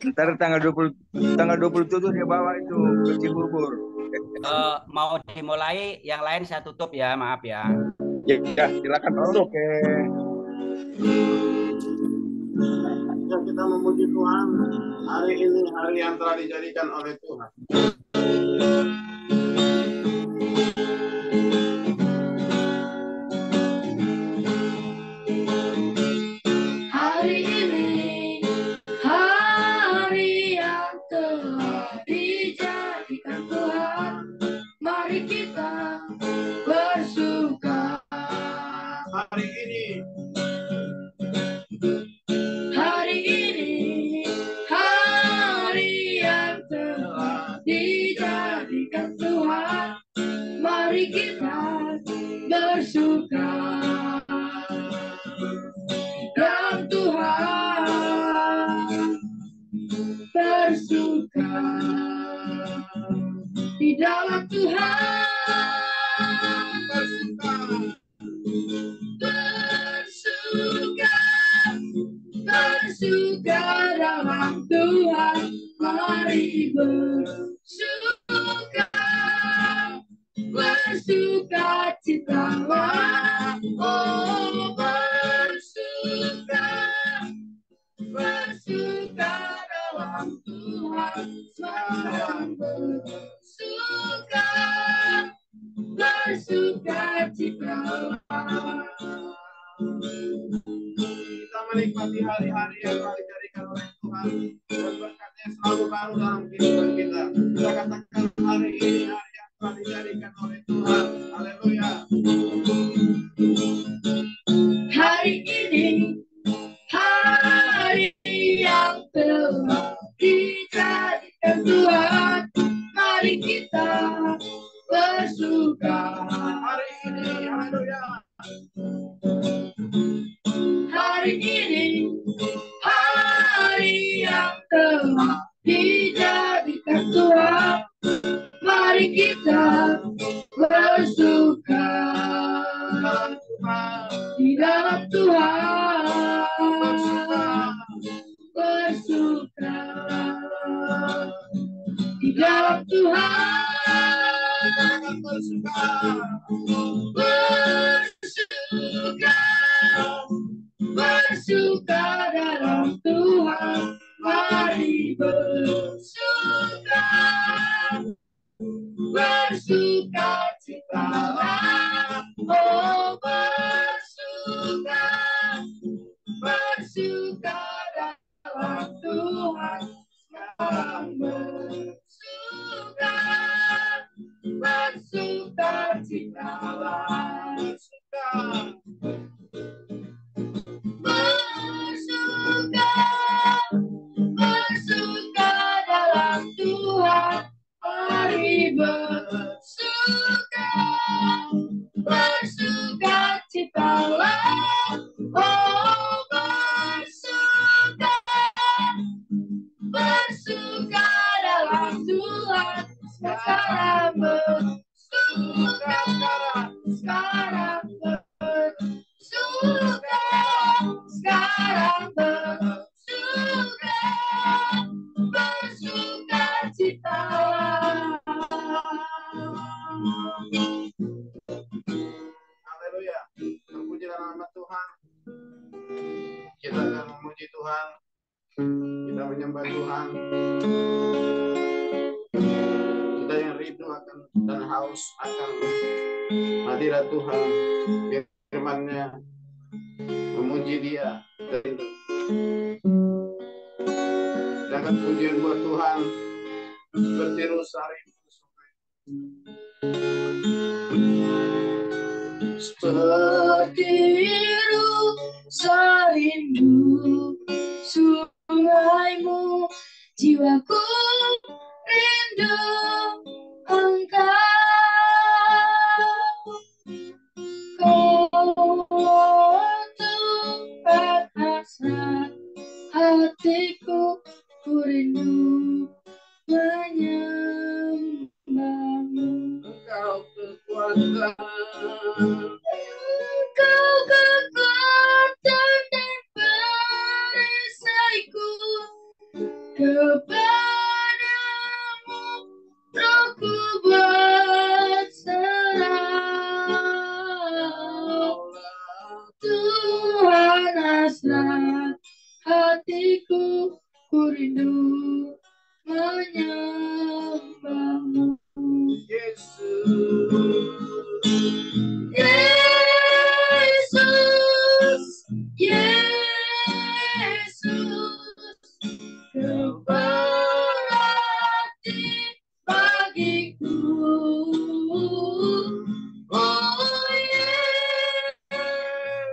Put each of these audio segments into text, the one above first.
Ntar tanggal 27 dia bawa itu ke Cibubur. Mau dimulai, yang lain saya tutup ya, maaf ya. Ya, ya, silakan tutup. Oke. Ya, kita memuji Tuhan. Hari ini hari yang telah dijadikan oleh Tuhan. Hari ini hari yang telah dijadikan Tuhan. Mari kita bersuka. Hari ini hari yang telah dijadikan Tuhan. Mari kita bersuka dalam Tuhan, bersuka di dalam Tuhan, bersuka dalam Tuhan. Mari bersuka citalah, oh bersuka dalam Tuhan. Sekarang bersuka citalah. kita menikmati hari-hari yang telah dijadikan oleh Tuhan dan berkatnya selalu baru dalam kehidupan kita. Kita katakan hari ini hari yang telah dijadikan oleh Tuhan. Haleluya. Hari ini hari yang telah dijadikan Tuhan. Mari kita bersuka. Hari ini, haleluya. Hari ini hari yang telah dijadikan Tuhan. Mari kita bersuka di dalam Tuhan, bersuka di dalam Tuhan, bersuka dalam Tuhan. Mari bersuka citalah, oh bersuka dalam Tuhan. Sekarang bersuka citalah, bersuka dalam Tuhan. Mari bersuka citalah, oh bersuka dalam Tuhan. Sekarang bersuka, sekarang bersuka, sekarang bersuka, bersuka citalah. Haleluya. Terpujilah nama Tuhan. Kita akan memuji Tuhan. Kita menyembah Tuhan. Kita yang rindu akan dan haus akan hadirat Tuhan, firman-Nya, memuji Dia. Sedangkan pujian buat Tuhan bertiru sari. Bertiru serindu sungaimu, jiwaku rindu Engkau. Kau tempat hasrat hatiku, ku rindu menyembahmu. Engkau kekuatan, Engkau hatiku, ku rindu menyembahmu. Yesus, Yesus, Kau berarti bagiku. Oh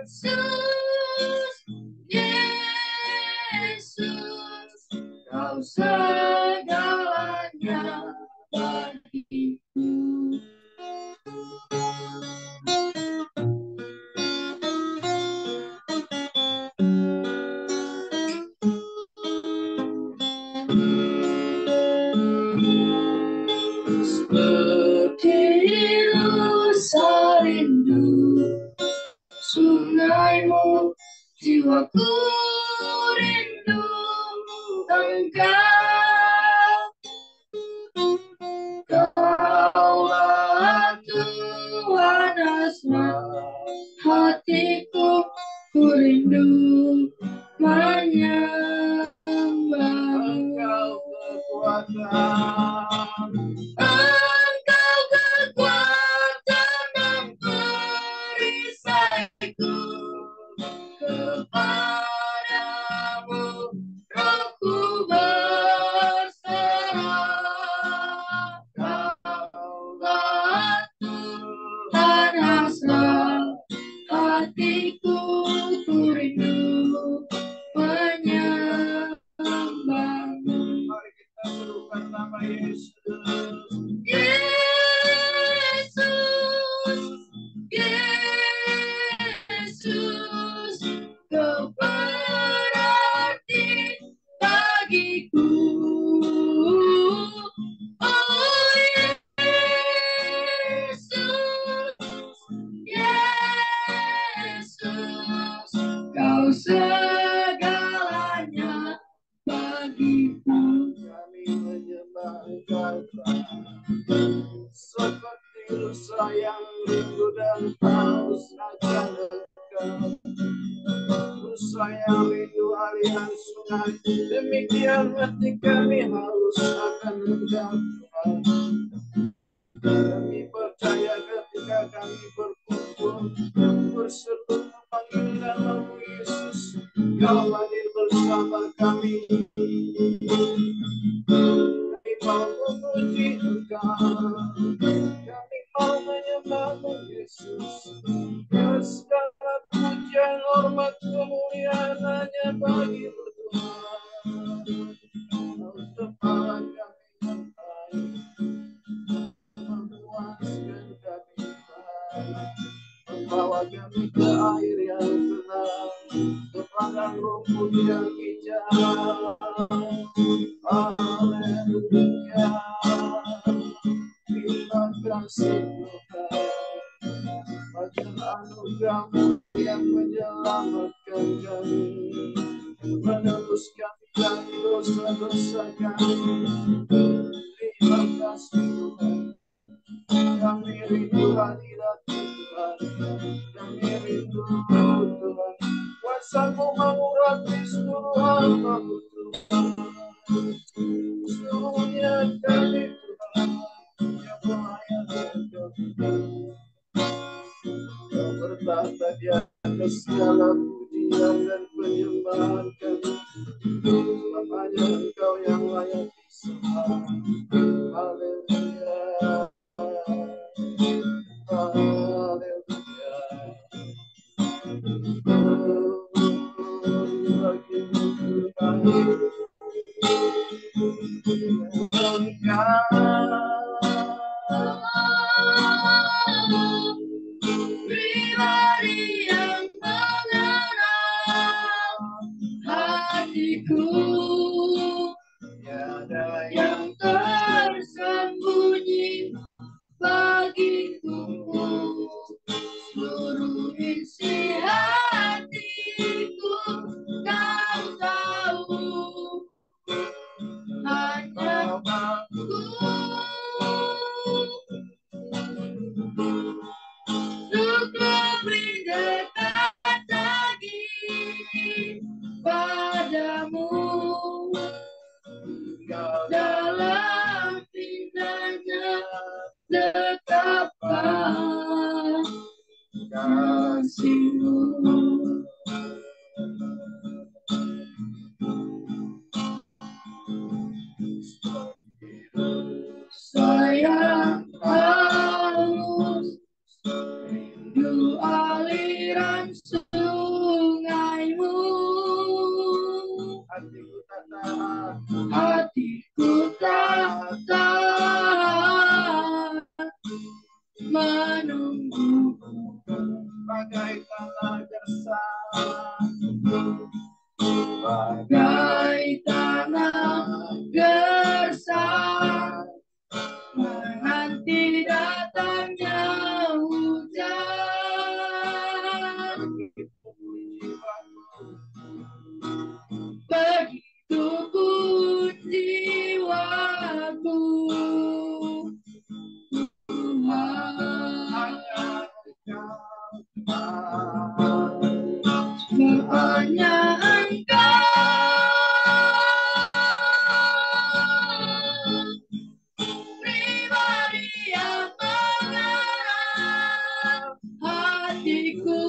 Yesus, Yesus, Kau segalanya bagiku. Seperti rasa rindu sungaimu, jiwaku rindu Engkau. Kaulah Tuhan asma hatiku, ku rindu menyembahmu. Engkau kekuatan dan perisaiku, kepadamu rohku berserah. Kaulah Tuhan asma hatiku, ku rindu menyembahmu. Mari kita serukan nama Yesus. Yesus, Yesus, Kau berarti bagiku. Oh Yesus, Yesus, Kau segalanya bagiku. Kami menyembah Engkau seperti rusa yang rindu dan haus akan Engkau. Rusa yang rindu aliran sungai, demikian hati kami haus akan Engkau Tuhan. Kami percaya ketika kami berkumpul berseru memanggil namamu Yesus, Kau hadir bersama kami. Kami mau memuji Engkau, kami mau menyembahmu Yesus. Segala pujian, hormat, kemuliaan hanya bagi-Mu Tuhan. Untuk Allah kami bertahan, memuaskan kami Tuhan, membawa kami ke air yang tenang, ke padang rumput yang hijau. Haleluya, terima kasih Tuhan atas anugerah-Mu yang menyelamatkan kami, menebus kami dari dosa-dosa kami. Terima kasih Tuhan. Kami rindu hadirat-Mu Tuhan. Kami rindu Tuhan. Kuasa-Mu mengurapi seluruh hamba-Mu Tuhan. Seluruhnya kami Tuhan yang melayani Engkau Tuhan. Kau bertahta di atas segala pujian dan penyembahan kami. Sebab hanya Engkau yang layak disembah. Haleluya. Pribadi yang mengenal hatiku, tiada yang tersembunyi bagiku. Seluruh isi hatiku Kau tahu. Saya haus rindu aliran sungaimu. Hatiku tak tahan menunggu bagai tanah gersang, bagai tanah gersang menanti datangnya hujan. Begitu pun jiwaku, Tuhan, hanya Engkau pribadi yang mengenal hatiku.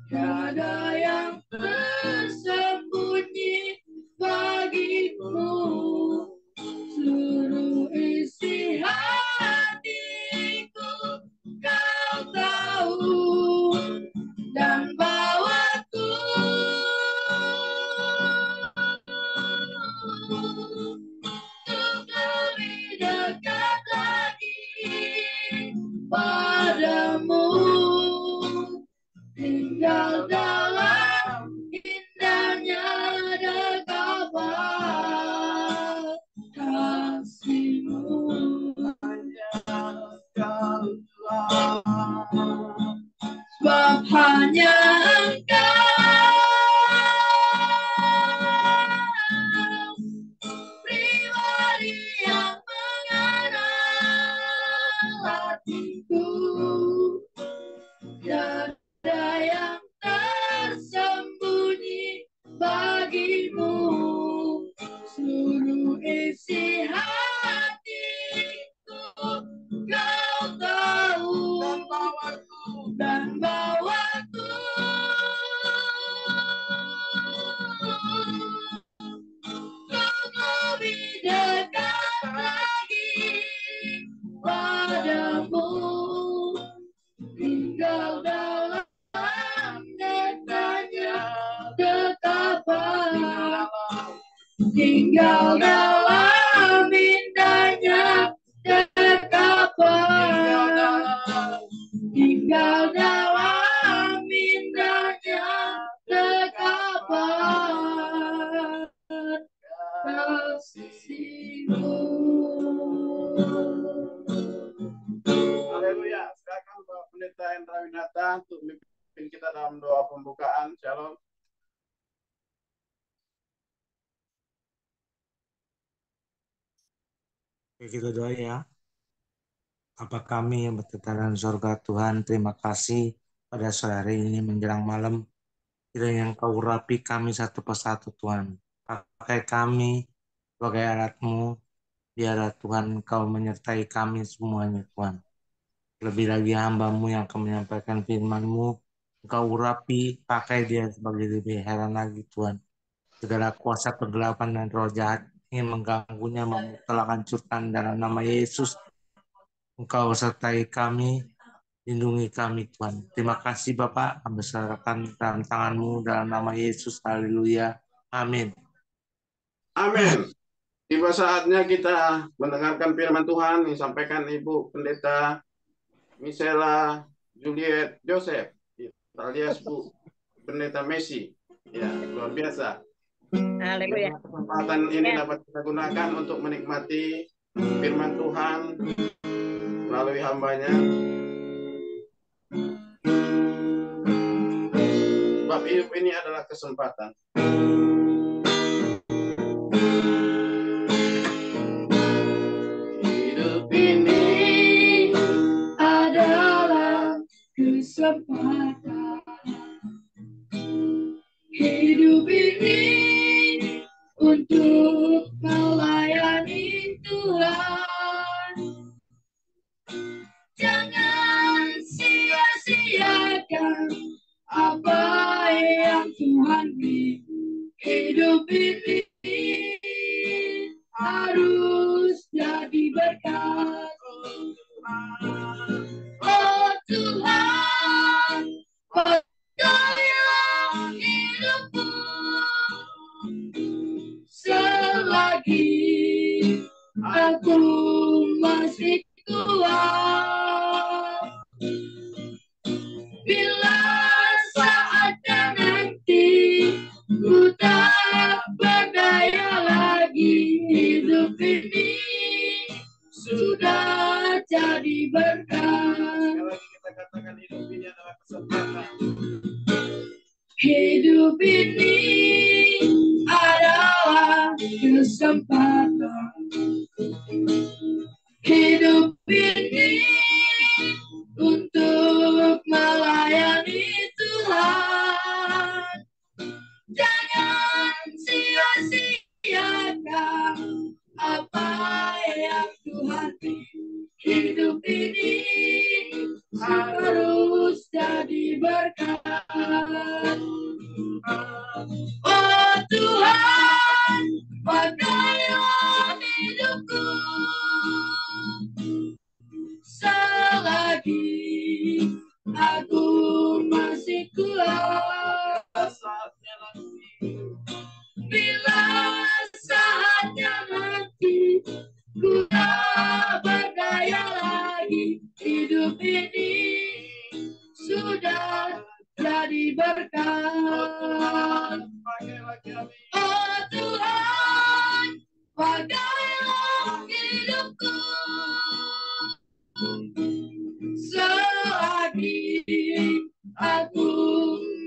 Tiada yang tersembunyi bagimu, seluruh isi hatiku kau tahu dan bawaku untuk lebih dekat lagi padamu. Tinggal dalam indahnya dekapan kasih-Mu. Sebab hanya Engkau pribadi yang mengenal hatiku. Tiada yang tersembunyi bagimu, seluruh isi hatiku kau tahu dan bawaku untuk lebih dekat lagi padamu. Tinggal dalam indahnya dekapan, tinggal dalam indahnya dekapan, tinggal dalam indahnya dekapan kasih-Mu. Haleluya. Silakan Bapak Pendeta Hendra Winata untuk memimpin kita dalam doa pembukaan. Shalom. Oke, kita doa ya. Bapa kami yang bertata dalam surga, Tuhan, terima kasih pada sore hari ini menjelang malam. Kiranya Engkau urapi kami satu persatu, Tuhan. Pakai kami sebagai alat-Mu. Biarlah Tuhan Engkau menyertai kami semuanya, Tuhan. Lebih lagi hamba-Mu yang akan menyampaikan firman-Mu. Engkau urapi, pakai dia sebagai lebih heran lagi, Tuhan. Segala kuasa kegelapan dan roh jahat ingin mengganggunya, telah hancurkan dalam nama Yesus. Engkau sertai kami, lindungi kami Tuhan. Terima kasih Bapak, kami serahkan dalam tangan-Mu dalam nama Yesus. Haleluya. Amin. Amin. Tiba saatnya kita mendengarkan firman Tuhan yang disampaikan Ibu Pendeta Misela Juliet Joseph alias Bu Pendeta Messi. Ya, luar biasa. Haleluya. Kesempatan ini dapat kita gunakan untuk menikmati firman Tuhan melalui hambanya. Sebab hidup ini adalah kesempatan. Hidup ini adalah kesempatan. Hidup ini untuk melayani Tuhan. Jangan sia-siakan Pakailah hidupku selagi aku masih kuat. Bila saatnya nanti ku tak berdaya lagi, hidup ini sudah jadi berkah. Sekali lagi kita katakan hidup ini adalah kesempatan. Hidup ini adalah kesempatan. Hidup ini untuk melayani Tuhan. Jangan sia-siakan apa yang Tuhan beri. Hidup ini harus jadi berkat. Oh Tuhan, pakailah hidupku selagi aku masih kuat. Saatnya nanti Bila saatnya nanti ku tak berdaya lagi, hidup ini sudah jadi berkat. pakailah kami Oh Tuhan, pakailah hidupku selagi aku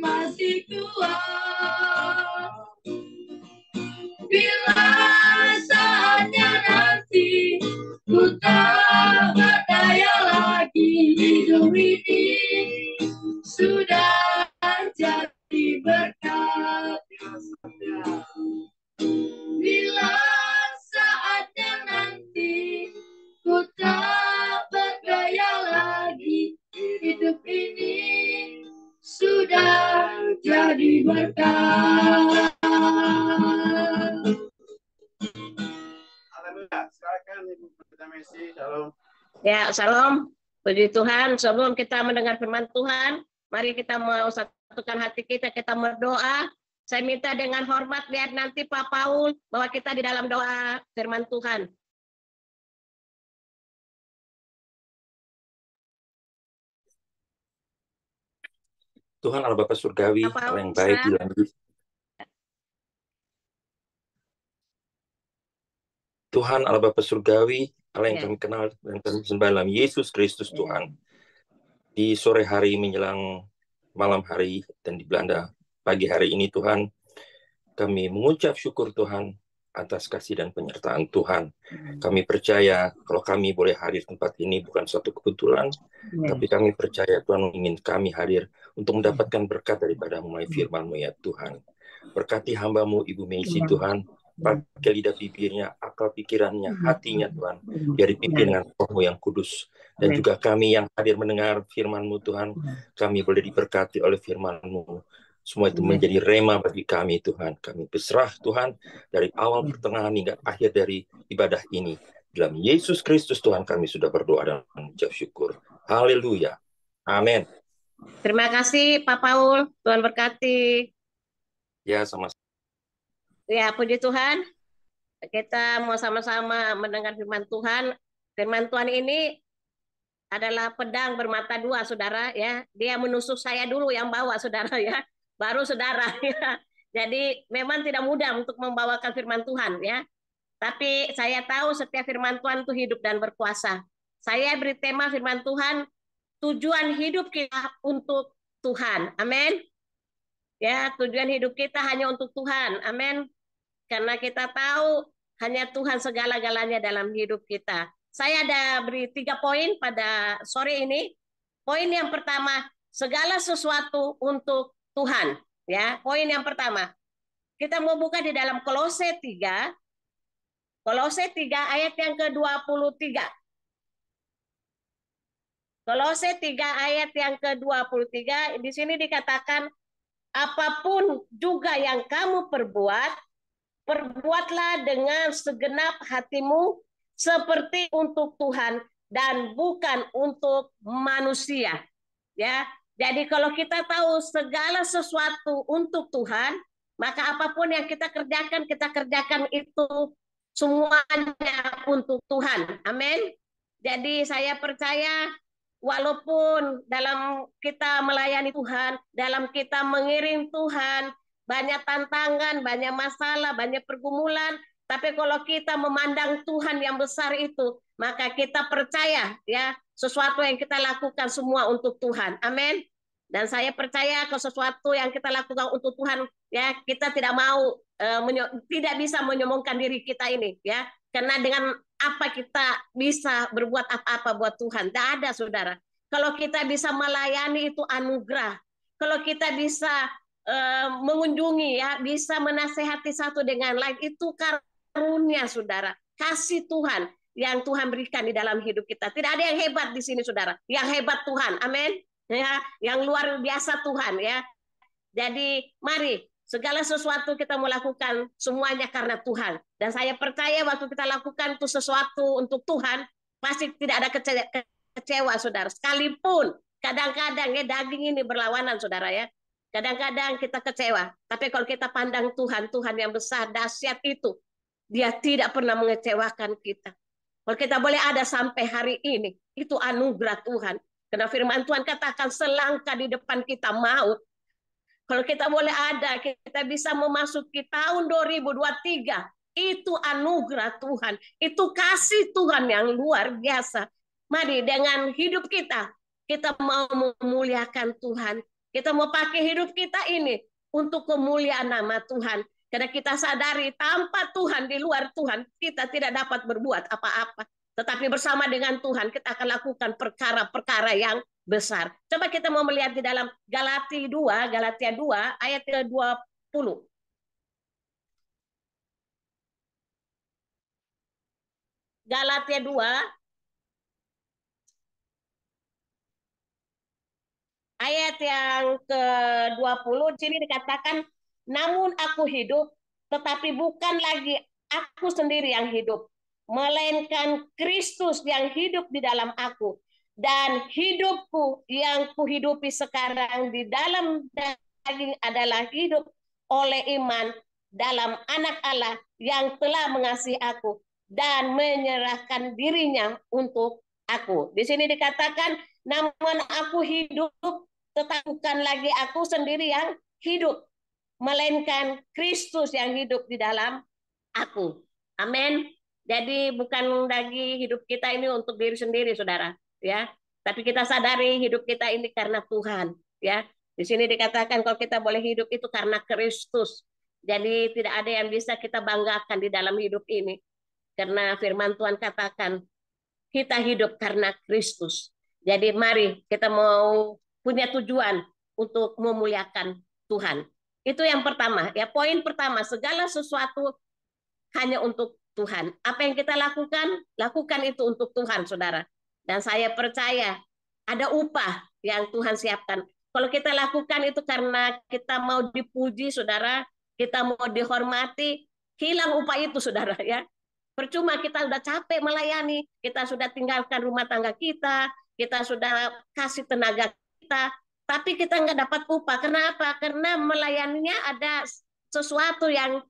masih kuat. Bila saatnya nanti ku tak berdaya lagi, hidup ini sudah jadi berkat. Bila saatnya nanti ku tak berdaya lagi, hidup ini sudah jadi berkat. Haleluya. Silakan Ibu Pendeta Messi. Shalom. Ya, salam. Puji Tuhan. Sebelum kita mendengar firman Tuhan, mari kita mau satukan hati kita berdoa. Saya minta dengan hormat lihat nanti Pak Paul bahwa kita di dalam doa firman Tuhan. Tuhan Allah Bapa Surgawi, Apa, Allah yang Ustaz? baik di dalam hidup. Tuhan Allah Bapa Surgawi, Allah yang Ya. kami kenal dan kami sembah dalam Yesus Kristus Tuhan. Di sore hari menjelang malam hari dan di Belanda pagi hari ini Tuhan, kami mengucap syukur Tuhan atas kasih dan penyertaan Tuhan. Kami percaya kalau kami boleh hadir di tempat ini bukan suatu kebetulan, tapi kami percaya Tuhan ingin kami hadir untuk mendapatkan berkat daripada mulai firman-Mu ya Tuhan. Berkati hamba-Mu Ibu Messi Tuhan, pakai lidah bibirnya, akal pikirannya, hatinya Tuhan, biar dipimpin dengan Roh-Mu yang kudus. Dan juga kami yang hadir mendengar firman-Mu Tuhan, kami boleh diberkati oleh firman-Mu. Semua itu menjadi rema bagi kami Tuhan. Kami berserah Tuhan dari awal pertengahan hingga akhir dari ibadah ini. Dalam Yesus Kristus Tuhan kami sudah berdoa dan mengucap syukur. Haleluya. Amin. Terima kasih Pak Paul. Tuhan berkati. Ya, sama. Ya, puji Tuhan. Kita mau sama-sama mendengar firman Tuhan. Firman Tuhan ini adalah pedang bermata dua, saudara ya. Dia menusuk saya dulu yang bawa, saudara ya. Baru saudara ya. Jadi memang tidak mudah untuk membawakan firman Tuhan ya. Tapi saya tahu setiap firman Tuhan itu hidup dan berkuasa. Saya beri tema firman Tuhan, tujuan hidup kita untuk Tuhan. Amin. Ya, tujuan hidup kita hanya untuk Tuhan. Amin. Karena kita tahu hanya Tuhan segala-galanya dalam hidup kita. Saya ada beri 3 poin pada sore ini. Poin yang pertama, segala sesuatu untuk Tuhan. Ya, poin yang pertama. Kita mau buka di dalam Kolose 3. Kolose 3 ayat yang ke-23. Kolose 3 ayat yang ke-23. Di sini dikatakan, apapun juga yang kamu perbuat, perbuatlah dengan segenap hatimu seperti untuk Tuhan dan bukan untuk manusia. Ya, Jadi kalau kita tahu segala sesuatu untuk Tuhan, maka apapun yang kita kerjakan itu semuanya untuk Tuhan. Amin. Jadi saya percaya walaupun dalam kita melayani Tuhan, dalam kita mengiring Tuhan, banyak tantangan, banyak masalah, banyak pergumulan, tapi kalau kita memandang Tuhan yang besar itu, maka kita percaya ya sesuatu yang kita lakukan semua untuk Tuhan. Amin. Dan saya percaya kalau sesuatu yang kita lakukan untuk Tuhan, ya kita tidak mau tidak bisa menyombongkan diri kita ini, ya. Karena dengan apa kita bisa berbuat apa-apa buat Tuhan? Tidak ada, saudara. Kalau kita bisa melayani itu anugerah. Kalau kita bisa mengunjungi, ya, bisa menasehati satu dengan lain, itu karunia, saudara. Kasih Tuhan yang Tuhan berikan di dalam hidup kita. Tidak ada yang hebat di sini, saudara. Yang hebat Tuhan. Amin. Ya, yang luar biasa Tuhan, ya. Jadi mari segala sesuatu kita mau lakukan semuanya karena Tuhan. Dan saya percaya waktu kita lakukan itu sesuatu untuk Tuhan, pasti tidak ada kecewa, saudara. Sekalipun kadang-kadang ya daging ini berlawanan, saudara, ya. Kadang-kadang kita kecewa. Tapi kalau kita pandang Tuhan, Tuhan yang besar, dahsyat itu, Dia tidak pernah mengecewakan kita. Kalau kita boleh ada sampai hari ini, itu anugerah Tuhan. Karena firman Tuhan katakan selangkah di depan kita maut. Kalau kita boleh ada, kita bisa memasuki tahun 2023. Itu anugerah Tuhan. Itu kasih Tuhan yang luar biasa. Mari dengan hidup kita mau memuliakan Tuhan. Kita mau pakai hidup kita ini untuk kemuliaan nama Tuhan. Karena kita sadari tanpa Tuhan, di luar Tuhan, kita tidak dapat berbuat apa-apa. Tetapi bersama dengan Tuhan kita akan lakukan perkara-perkara yang besar. Coba kita mau melihat di dalam Galatia 2 ayat 20. Galatia 2 ayat yang ke-20, di sini dikatakan, namun aku hidup, tetapi bukan lagi aku sendiri yang hidup, melainkan Kristus yang hidup di dalam aku. Dan hidupku yang kuhidupi sekarang di dalam daging adalah hidup oleh iman dalam Anak Allah yang telah mengasihi aku dan menyerahkan dirinya untuk aku. Di sini dikatakan, namun aku hidup, tetapi bukan lagi aku sendiri yang hidup, melainkan Kristus yang hidup di dalam aku. Amin. Jadi bukan lagi hidup kita ini untuk diri sendiri, saudara, ya. Tapi kita sadari hidup kita ini karena Tuhan, ya. Di sini dikatakan kalau kita boleh hidup itu karena Kristus. Jadi tidak ada yang bisa kita banggakan di dalam hidup ini. Karena firman Tuhan katakan kita hidup karena Kristus. Jadi mari kita mau punya tujuan untuk memuliakan Tuhan. Itu yang pertama, ya. Poin pertama, segala sesuatu hanya untuk Tuhan. Apa yang kita lakukan itu untuk Tuhan, saudara. Dan saya percaya ada upah yang Tuhan siapkan. Kalau kita lakukan itu karena kita mau dipuji, saudara, kita mau dihormati, hilang upah itu, saudara, ya. Percuma kita sudah capek melayani, kita sudah tinggalkan rumah tangga kita sudah kasih tenaga kita, tapi kita nggak dapat upah. Kenapa? Karena melayaninya ada sesuatu yang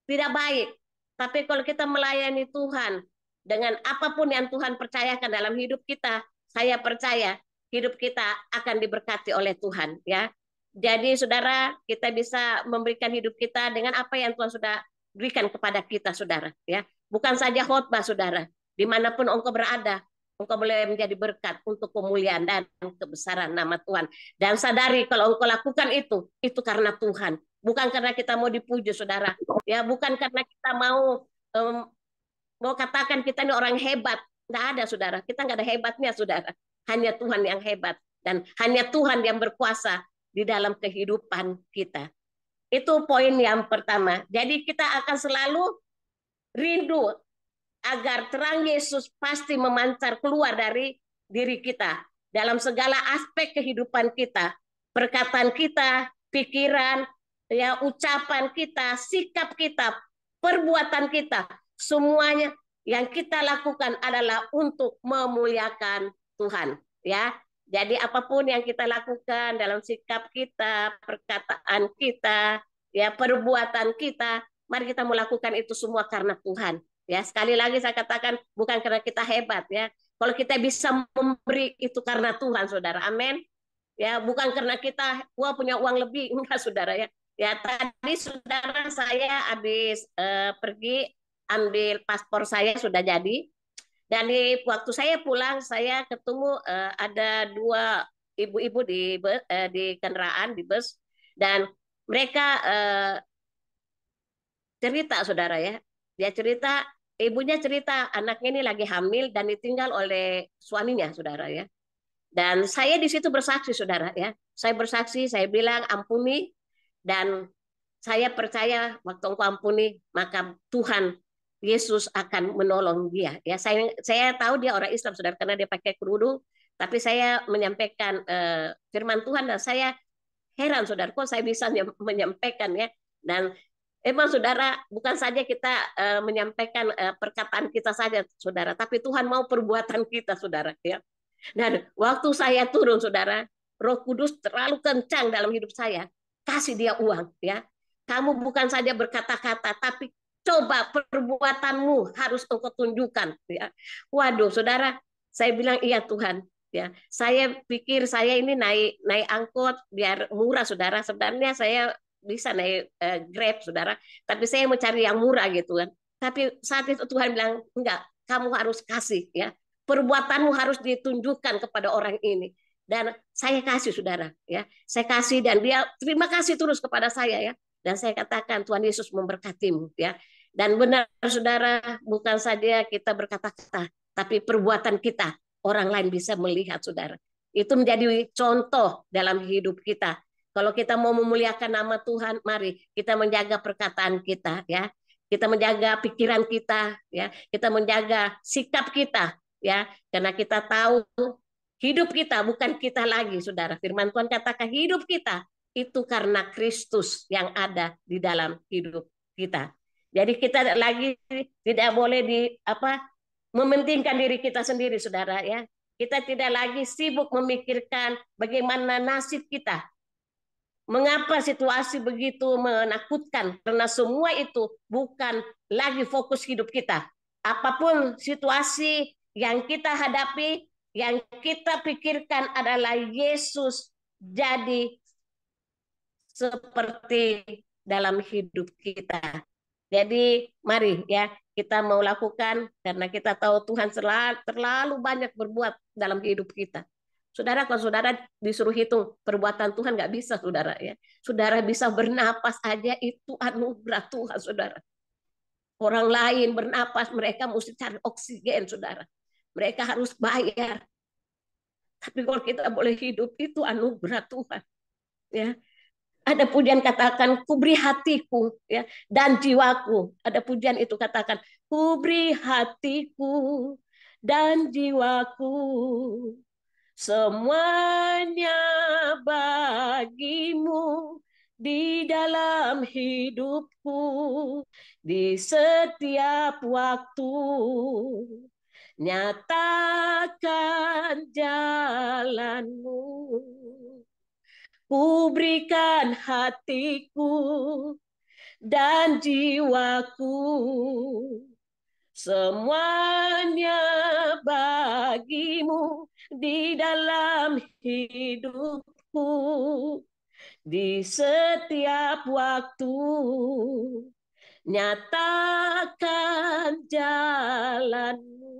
tidak baik. Tapi kalau kita melayani Tuhan dengan apapun yang Tuhan percayakan dalam hidup kita, saya percaya hidup kita akan diberkati oleh Tuhan, ya. Jadi saudara, kita bisa memberikan hidup kita dengan apa yang Tuhan sudah berikan kepada kita, saudara, ya. Bukan saja khotbah, saudara. Dimanapun engkau berada, engkau boleh menjadi berkat untuk kemuliaan dan kebesaran nama Tuhan. Dan sadari kalau engkau lakukan itu karena Tuhan. Bukan karena kita mau dipuji, saudara. Ya, bukan karena kita mau katakan kita ini orang hebat. Nggak ada, saudara. Kita nggak ada hebatnya, saudara. Hanya Tuhan yang hebat. Dan hanya Tuhan yang berkuasa di dalam kehidupan kita. Itu poin yang pertama. Jadi kita akan selalu rindu agar terang Yesus pasti memancar keluar dari diri kita. Dalam segala aspek kehidupan kita. Perkataan kita, pikiran, ya, ucapan kita, sikap kita, perbuatan kita, semuanya yang kita lakukan adalah untuk memuliakan Tuhan, ya. Jadi apapun yang kita lakukan dalam sikap kita, perkataan kita, ya perbuatan kita, mari kita melakukan itu semua karena Tuhan. Ya, sekali lagi saya katakan bukan karena kita hebat ya. Kalau kita bisa memberi itu karena Tuhan, Saudara. Amin. Ya, bukan karena kita punya uang lebih, enggak, Saudara ya. Ya, tadi Saudara saya habis pergi ambil paspor saya sudah jadi. Dan di waktu saya pulang, saya ketemu ada 2 ibu-ibu di kendaraan, di bus, dan mereka cerita, Saudara ya. Dia cerita, ibunya cerita anaknya ini lagi hamil dan ditinggal oleh suaminya, Saudara ya. Dan saya di situ bersaksi, Saudara ya. Saya bersaksi, saya bilang ampuni, dan saya percaya waktu engkau ampuni, maka Tuhan Yesus akan menolong dia. Ya, saya tahu dia orang Islam, Saudara, karena dia pakai kerudung. Tapi saya menyampaikan firman Tuhan dan saya heran, Saudara, kok saya bisa menyampaikan ya. Dan emang, Saudara, bukan saja kita menyampaikan perkataan kita saja, Saudara, tapi Tuhan mau perbuatan kita, Saudara ya. Dan waktu saya turun, Saudara, Roh Kudus terlalu kencang dalam hidup saya. Kasih dia uang ya. Kamu bukan saja berkata-kata, tapi coba perbuatanmu harus engkau tunjukkan ya. Waduh, Saudara, saya bilang iya Tuhan ya. Saya pikir saya ini naik angkot biar murah, Saudara. Sebenarnya saya bisa naik Grab, Saudara, tapi saya mau cari yang murah gitu kan. Tapi saat itu Tuhan bilang enggak, kamu harus kasih ya. Perbuatanmu harus ditunjukkan kepada orang ini. Dan saya kasih, Saudara ya. Saya kasih dan dia terima kasih terus kepada saya ya. Dan saya katakan Tuhan Yesus memberkatimu ya. Dan benar, Saudara, bukan saja kita berkata-kata, tapi perbuatan kita orang lain bisa melihat, Saudara. Itu menjadi contoh dalam hidup kita. Kalau kita mau memuliakan nama Tuhan, mari kita menjaga perkataan kita ya. Kita menjaga pikiran kita ya. Kita menjaga sikap kita ya. Karena kita tahu hidup kita bukan kita lagi, Saudara. Firman Tuhan katakan hidup kita itu karena Kristus yang ada di dalam hidup kita. Jadi kita lagi tidak boleh mementingkan diri kita sendiri, Saudara ya. Kita tidak lagi sibuk memikirkan bagaimana nasib kita. Mengapa situasi begitu menakutkan? Karena semua itu bukan lagi fokus hidup kita. Apapun situasi yang kita hadapi, yang kita pikirkan adalah Yesus jadi seperti dalam hidup kita. Jadi mari ya kita mau lakukan karena kita tahu Tuhan terlalu banyak berbuat dalam hidup kita. Saudara, kalau saudara disuruh hitung perbuatan Tuhan nggak bisa, Saudara ya. Saudara bisa bernapas aja itu anugerah Tuhan, Saudara. Orang lain bernapas mereka mesti cari oksigen, Saudara. Mereka harus bayar. Tapi kalau kita boleh hidup itu anugerah Tuhan. Ya. Ada pujian katakan, kuberi hatiku ya dan jiwaku. Ada pujian itu katakan, kuberi hatiku dan jiwaku. Semuanya bagimu di dalam hidupku. Di setiap waktu. Nyatakan jalanmu. Ku berikan hatiku dan jiwaku, semuanya bagimu di dalam hidupku, di setiap waktu. Nyatakan jalanmu.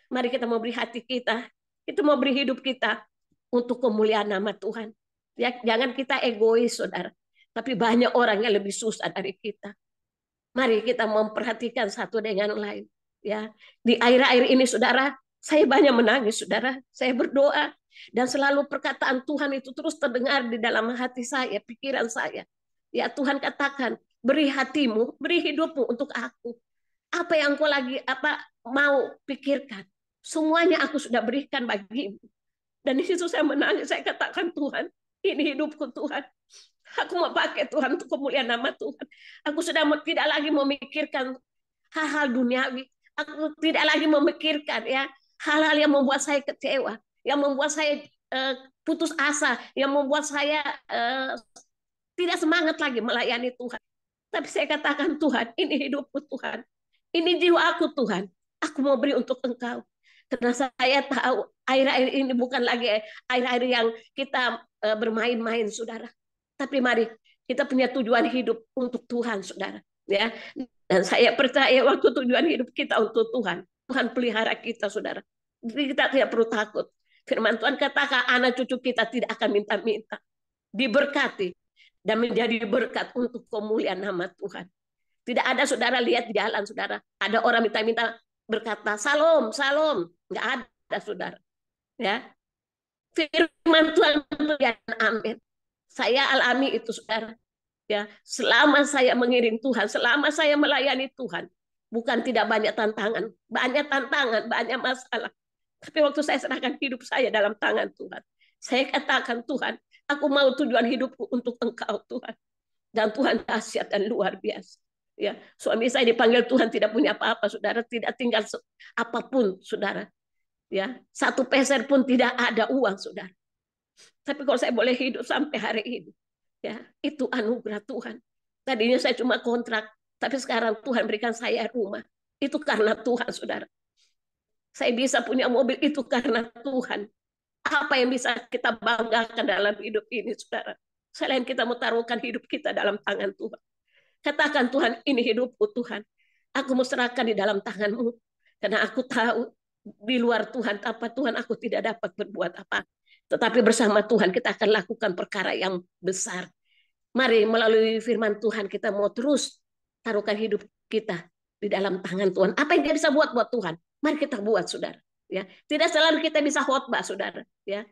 Mari kita mau beri hati kita mau beri hidup kita untuk kemuliaan nama Tuhan. Ya, jangan kita egois, Saudara. Tapi banyak orang yang lebih susah dari kita. Mari kita memperhatikan satu dengan lain. Ya, di akhir-akhir ini, Saudara, saya banyak menangis, Saudara. Saya berdoa dan selalu perkataan Tuhan itu terus terdengar di dalam hati saya, pikiran saya. Ya, Tuhan katakan, beri hatimu, beri hidupmu untuk aku. Apa yang kau lagi mau pikirkan? Semuanya aku sudah berikan bagimu. Dan di situ saya menangis, saya katakan Tuhan, ini hidupku Tuhan. Aku mau pakai Tuhan untuk kemuliaan nama Tuhan. Aku sudah tidak lagi memikirkan hal-hal duniawi. Aku tidak lagi memikirkan ya hal-hal yang membuat saya kecewa. yang membuat saya putus asa, yang membuat saya tidak semangat lagi melayani Tuhan. Tapi saya katakan, Tuhan, ini hidupku Tuhan. Ini jiwa aku Tuhan. Aku mau beri untuk Engkau. Karena saya tahu air-air ini bukan lagi air-air yang kita bermain-main, saudara. Tapi mari kita punya tujuan hidup untuk Tuhan, saudara. Ya, dan saya percaya waktu tujuan hidup kita untuk Tuhan, Tuhan pelihara kita, saudara. Jadi kita tidak perlu takut. Firman Tuhan katakan, anak cucu kita tidak akan minta-minta, diberkati dan menjadi berkat untuk kemuliaan nama Tuhan. Tidak ada saudara lihat di jalan, saudara. Ada orang minta-minta berkata, salam, salam. Nggak ada, saudara. Ya, firman Tuhan dan amin. Saya alami itu, saudara. Ya, selama saya mengiring Tuhan, selama saya melayani Tuhan, bukan tidak banyak tantangan, banyak masalah. Tapi waktu saya serahkan hidup saya dalam tangan Tuhan, saya katakan, Tuhan, aku mau tujuan hidupku untuk Engkau, Tuhan. Dan Tuhan dahsyat dan luar biasa. Ya, suami saya dipanggil Tuhan tidak punya apa-apa, saudara, tidak tinggal apapun, saudara. Ya, 1 peser pun tidak ada uang, saudara. Tapi kalau saya boleh hidup sampai hari ini, ya, itu anugerah Tuhan. Tadinya saya cuma kontrak, tapi sekarang Tuhan berikan saya rumah. Itu karena Tuhan, saudara. Saya bisa punya mobil itu karena Tuhan. Apa yang bisa kita banggakan dalam hidup ini, saudara? Selain kita taruhkan hidup kita dalam tangan Tuhan. Katakan, Tuhan, ini hidupku, Tuhan. Aku mau serahkan di dalam tangan-Mu. Karena aku tahu di luar Tuhan, apa Tuhan, aku tidak dapat berbuat apa. Tetapi bersama Tuhan kita akan lakukan perkara yang besar. Mari melalui firman Tuhan kita mau terus taruhkan hidup kita di dalam tangan Tuhan. Apa yang kita bisa buat Tuhan? Mari kita buat, saudara. Ya, tidak selalu kita bisa khotbah, saudara. Ya,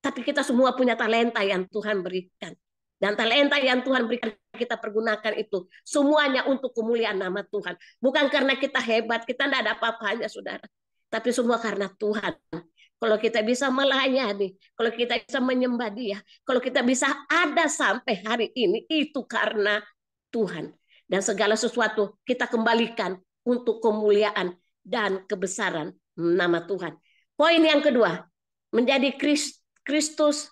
tapi kita semua punya talenta yang Tuhan berikan. Dan talenta yang Tuhan berikan kita pergunakan itu semuanya untuk kemuliaan nama Tuhan. Bukan karena kita hebat, kita tidak ada apa-apanya, saudara. Tapi semua karena Tuhan. Kalau kita bisa melayani, kalau kita bisa menyembah Dia, kalau kita bisa ada sampai hari ini, itu karena Tuhan. Dan segala sesuatu kita kembalikan untuk kemuliaan dan kebesaran nama Tuhan. Poin yang kedua, menjadi Kristus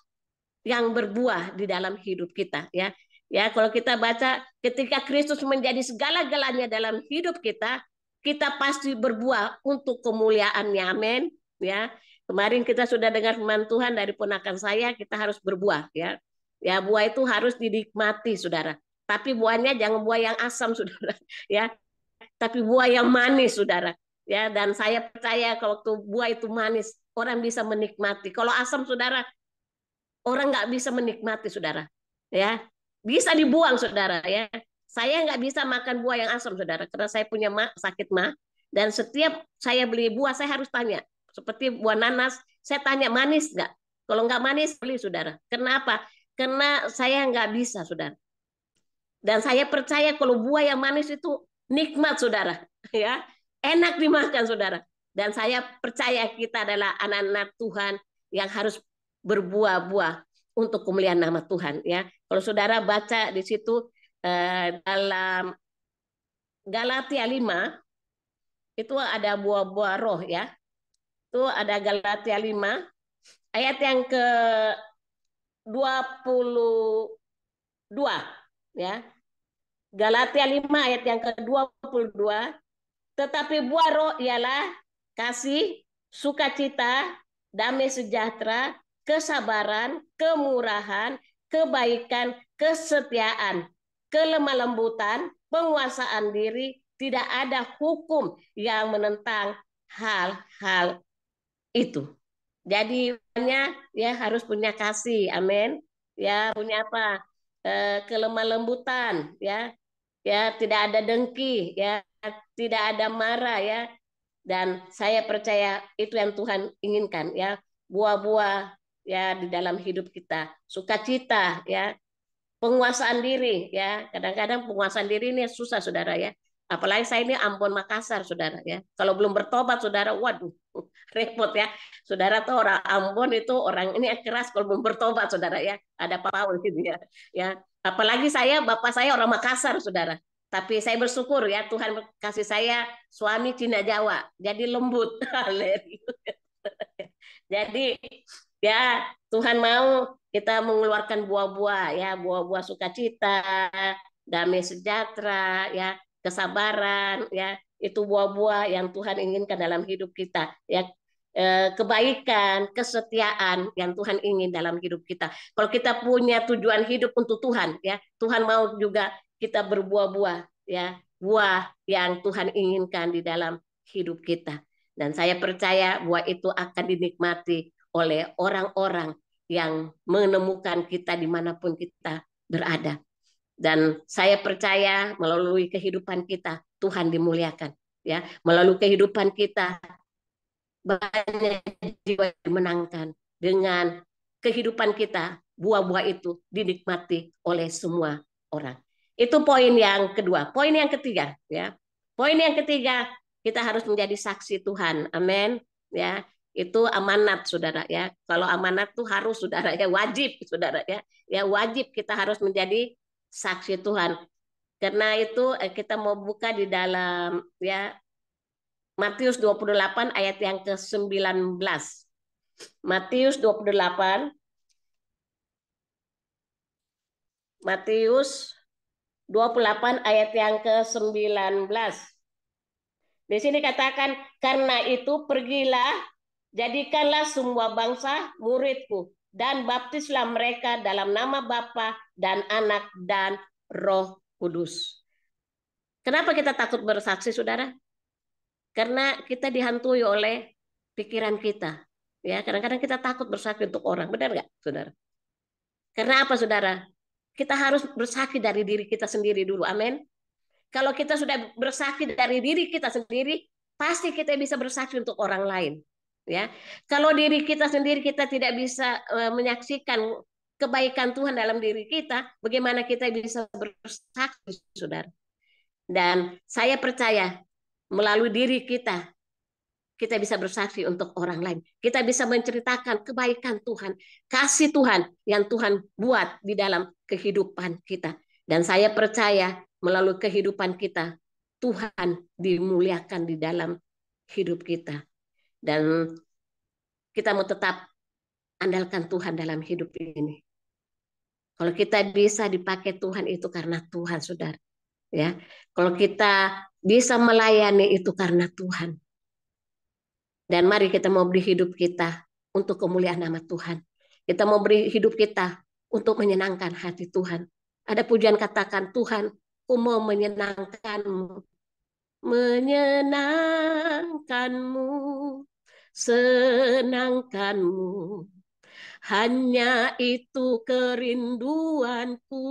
yang berbuah di dalam hidup kita, ya. Ya, kalau kita baca ketika Kristus menjadi segala-galanya dalam hidup kita, kita pasti berbuah untuk kemuliaan-Nya. Amin, ya. Kemarin kita sudah dengar firman Tuhan dari ponakan saya, kita harus berbuah, ya. Ya, buah itu harus dinikmati, saudara. Tapi buahnya jangan buah yang asam, saudara, ya. Tapi buah yang manis, saudara. Ya, dan saya percaya kalau buah itu manis, orang bisa menikmati. Kalau asam, saudara, orang nggak bisa menikmati, saudara. Ya, bisa dibuang, saudara. Ya, saya nggak bisa makan buah yang asam, saudara, karena saya punya sakit mah. Dan setiap saya beli buah, saya harus tanya. Seperti buah nanas, saya tanya manis nggak? Kalau nggak manis, beli, saudara. Kenapa? Karena saya nggak bisa, saudara. Dan saya percaya kalau buah yang manis itu nikmat, saudara. Ya, enak dimakan, saudara. Dan saya percaya kita adalah anak-anak Tuhan yang harus berbuah-buah untuk kemuliaan nama Tuhan, ya. Kalau saudara baca di situ dalam Galatia 5 itu ada buah-buah roh, ya. Itu ada Galatia 5 ayat yang ke-22, ya. Galatia 5 ayat yang ke-22, tetapi buah roh ialah kasih, sukacita, damai sejahtera, kesabaran, kemurahan, kebaikan, kesetiaan, kelemah lembutan, penguasaan diri. Tidak ada hukum yang menentang hal-hal itu. Jadi ya harus punya kasih, amin. Ya, punya apa? Kelemah lembutan, ya. Ya, tidak ada dengki, ya, tidak ada marah, ya. Dan saya percaya itu yang Tuhan inginkan, ya. Buah-buah ya di dalam hidup kita, sukacita, ya, penguasaan diri, ya. Kadang-kadang penguasaan diri ini susah, saudara, ya. Apalagi saya ini Ambon Makassar, saudara, ya. Kalau belum bertobat, saudara, waduh, repot, ya. Saudara tuh orang Ambon itu orang ini keras kalau belum bertobat, saudara, ya. Ada Paul gitu, ya. Ya, apalagi bapak saya orang Makassar, saudara. Tapi saya bersyukur, ya, Tuhan kasih saya suami Cina Jawa, jadi lembut. Jadi ya Tuhan mau kita mengeluarkan buah-buah ya, buah-buah sukacita, damai sejahtera ya, kesabaran ya, itu buah-buah yang Tuhan inginkan dalam hidup kita ya. Kebaikan, kesetiaan yang Tuhan ingin dalam hidup kita. Kalau kita punya tujuan hidup untuk Tuhan ya, Tuhan mau juga kita berbuah-buah ya, buah yang Tuhan inginkan di dalam hidup kita. Dan saya percaya buah itu akan dinikmati oleh orang-orang yang menemukan kita dimanapun kita berada. Dan saya percaya melalui kehidupan kita Tuhan dimuliakan. Ya, melalui kehidupan kita banyak jiwa dimenangkan dengan kehidupan kita. Buah-buah itu dinikmati oleh semua orang. Itu poin yang kedua. Poin yang ketiga, ya. Poin yang ketiga, kita harus menjadi saksi Tuhan. Amin. Ya, itu amanat, saudara ya. Kalau amanat tuh harus, saudara ya, wajib, saudara ya. Ya wajib kita harus menjadi saksi Tuhan. Karena itu kita mau buka di dalam ya Matius 28 ayat yang ke-19. Matius 28 ayat yang ke-19. Di sini katakan, karena itu pergilah, jadikanlah semua bangsa muridku, dan baptislah mereka dalam nama Bapa dan Anak dan Roh Kudus. Kenapa kita takut bersaksi, saudara? Karena kita dihantui oleh pikiran kita. Ya, kadang-kadang kita takut bersaksi untuk orang. Benar nggak, saudara? Karena apa, saudara? Kita harus bersaksi dari diri kita sendiri dulu. Amin. Kalau kita sudah bersaksi dari diri kita sendiri, pasti kita bisa bersaksi untuk orang lain. Ya, kalau diri kita sendiri kita tidak bisa menyaksikan kebaikan Tuhan dalam diri kita, bagaimana kita bisa bersaksi, saudara? Dan saya percaya melalui diri kita bisa bersaksi untuk orang lain. Kita bisa menceritakan kebaikan Tuhan, kasih Tuhan yang Tuhan buat di dalam kehidupan kita. Dan saya percaya melalui kehidupan kita, Tuhan dimuliakan di dalam hidup kita. Dan kita mau tetap andalkan Tuhan dalam hidup ini. Kalau kita bisa dipakai Tuhan itu karena Tuhan, saudara. Ya, kalau kita bisa melayani itu karena Tuhan. Dan mari kita mau beri hidup kita untuk kemuliaan nama Tuhan. Kita mau beri hidup kita untuk menyenangkan hati Tuhan. Ada pujian katakan, Tuhan, aku mau menyenangkanmu. Menyenangkanmu, senangkanmu. Hanya itu kerinduanku.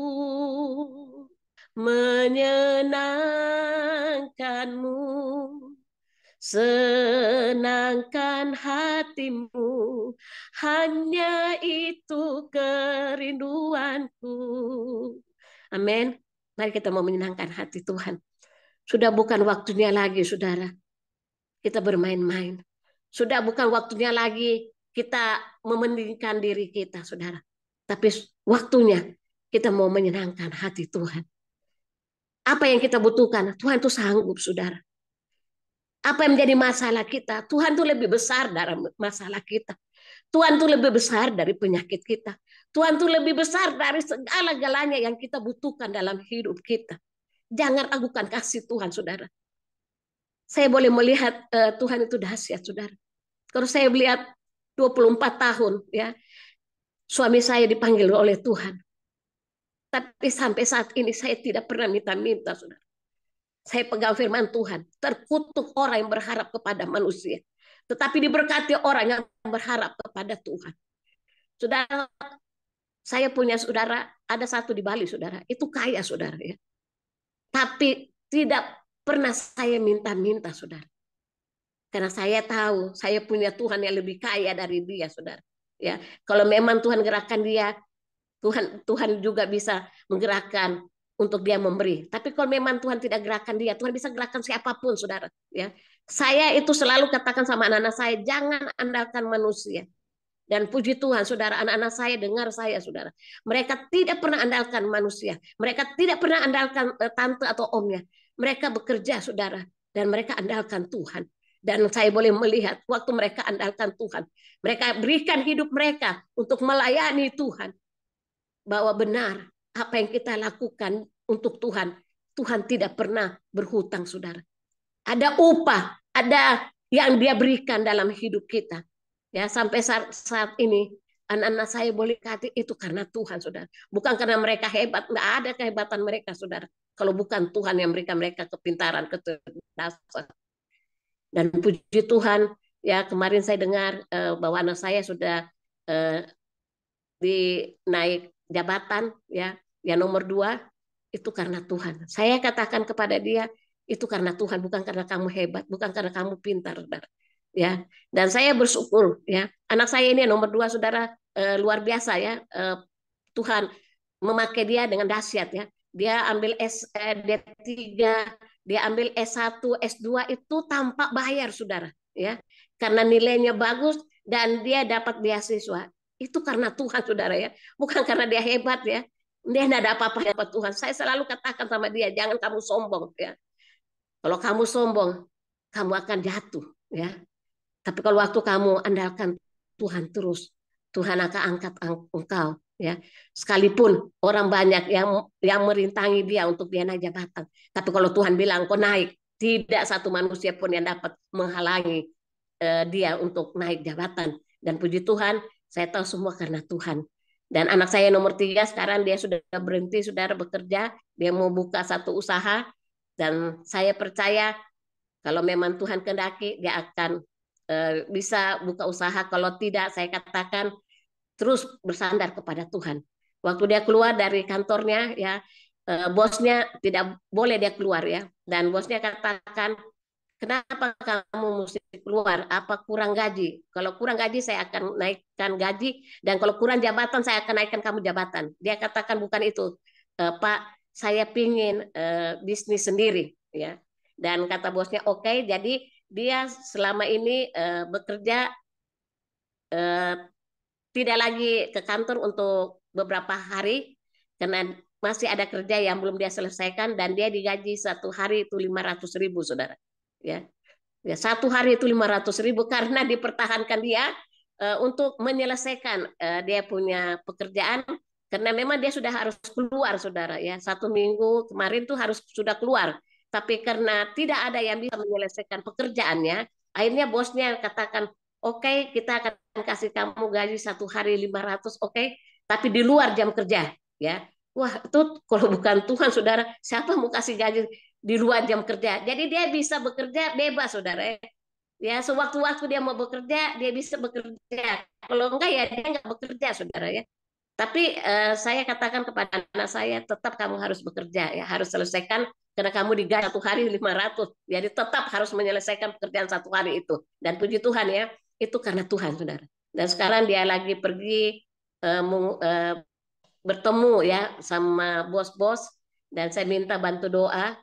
Menyenangkanmu, senangkan hatimu, hanya itu kerinduanku. Amin. Mari kita mau menyenangkan hati Tuhan. Sudah bukan waktunya lagi, saudara, kita bermain-main. Sudah bukan waktunya lagi kita mementingkan diri kita, saudara. Tapi waktunya kita mau menyenangkan hati Tuhan. Apa yang kita butuhkan, Tuhan itu sanggup, saudara. Apa yang menjadi masalah kita, Tuhan itu lebih besar dari masalah kita. Tuhan itu lebih besar dari penyakit kita. Tuhan itu lebih besar dari segala-galanya yang kita butuhkan dalam hidup kita. Jangan ragukan kasih Tuhan, saudara. Saya boleh melihat Tuhan itu dahsyat, saudara. Kalau saya melihat 24 tahun, ya, suami saya dipanggil oleh Tuhan. Tapi sampai saat ini saya tidak pernah minta-minta, saudara. Saya pegang firman Tuhan. Terkutuk orang yang berharap kepada manusia. Tetapi diberkati orang yang berharap kepada Tuhan. Saudara, saya punya saudara, ada satu di Bali, saudara. Itu kaya, saudara. Ya. Tapi tidak pernah saya minta-minta, saudara. Karena saya tahu, saya punya Tuhan yang lebih kaya dari dia, saudara. Ya, kalau memang Tuhan gerakkan dia, Tuhan juga bisa menggerakkan untuk dia memberi. Tapi kalau memang Tuhan tidak gerakkan dia, Tuhan bisa gerakkan siapapun, saudara. Ya, saya itu selalu katakan sama anak-anak saya, jangan andalkan manusia. Dan puji Tuhan, saudara, anak-anak saya dengar saya, saudara. Mereka tidak pernah andalkan manusia. Mereka tidak pernah andalkan tante atau omnya. Mereka bekerja, saudara, dan mereka andalkan Tuhan. Dan saya boleh melihat waktu mereka andalkan Tuhan. Mereka berikan hidup mereka untuk melayani Tuhan. Bahwa benar apa yang kita lakukan untuk Tuhan. Tuhan tidak pernah berhutang, saudara. Ada upah, ada yang dia berikan dalam hidup kita. Ya, sampai saat ini anak-anak saya boleh kata itu karena Tuhan, saudara. Bukan karena mereka hebat, nggak ada kehebatan mereka, saudara. Kalau bukan Tuhan yang memberikan mereka kepintaran, kecerdasan. Dan puji Tuhan, ya kemarin saya dengar bahwa anak saya sudah dinaik jabatan, ya nomor 2 itu karena Tuhan. Saya katakan kepada dia itu karena Tuhan, bukan karena kamu hebat, bukan karena kamu pintar, saudara. Ya, dan saya bersyukur, ya anak saya ini nomor 2, saudara, luar biasa, ya Tuhan memakai dia dengan dahsyat, ya. Dia ambil D3, dia ambil S1, S2 itu tanpa bayar, saudara, ya. Karena nilainya bagus dan dia dapat beasiswa. Itu karena Tuhan, saudara, ya. Bukan karena dia hebat, ya. Dia tidak ada apa-apa dapat Tuhan. Saya selalu katakan sama dia, jangan kamu sombong, ya. Kalau kamu sombong, kamu akan jatuh, ya. Tapi kalau waktu kamu andalkan Tuhan terus, Tuhan akan angkat engkau, ya. Sekalipun orang banyak yang merintangi dia untuk dia naik jabatan, tapi kalau Tuhan bilang kau naik, tidak satu manusia pun yang dapat menghalangi dia untuk naik jabatan. Dan puji Tuhan, saya tahu semua karena Tuhan. Dan anak saya nomor 3 sekarang dia sudah berhenti, saudara, bekerja, dia mau buka satu usaha, dan saya percaya kalau memang Tuhan kehendaki dia akan bisa buka usaha. Kalau tidak, saya katakan terus bersandar kepada Tuhan. Waktu dia keluar dari kantornya, ya bosnya tidak boleh dia keluar, ya. Dan bosnya katakan, kenapa kamu mesti keluar? Apa kurang gaji? Kalau kurang gaji saya akan naikkan gaji, dan kalau kurang jabatan saya akan naikkan kamu jabatan. Dia katakan bukan itu, Pak, saya pingin bisnis sendiri, ya. Dan kata bosnya oke, jadi dia selama ini bekerja tidak lagi ke kantor untuk beberapa hari karena masih ada kerja yang belum dia selesaikan, dan dia digaji satu hari itu 500.000, saudara. Ya, satu hari itu 500.000 karena dipertahankan dia untuk menyelesaikan dia punya pekerjaan, karena memang dia sudah harus keluar, saudara. Ya, 1 minggu kemarin tuh harus sudah keluar. Tapi karena tidak ada yang bisa menyelesaikan pekerjaannya, akhirnya bosnya katakan, oke, kita akan kasih kamu gaji satu hari 500, oke, tapi di luar jam kerja, ya. Wah, itu kalau bukan Tuhan, saudara, siapa mau kasih gaji di luar jam kerja? Jadi dia bisa bekerja bebas, saudara. Ya, sewaktu-waktu dia mau bekerja, dia bisa bekerja. Kalau enggak, ya dia enggak bekerja, saudara, ya. Tapi saya katakan kepada anak saya, tetap kamu harus bekerja, ya, harus selesaikan, karena kamu digaji satu hari 500, jadi tetap harus menyelesaikan pekerjaan satu hari itu. Dan puji Tuhan, ya, itu karena Tuhan, saudara. Dan sekarang dia lagi pergi bertemu, ya, sama bos-bos, dan saya minta bantu doa.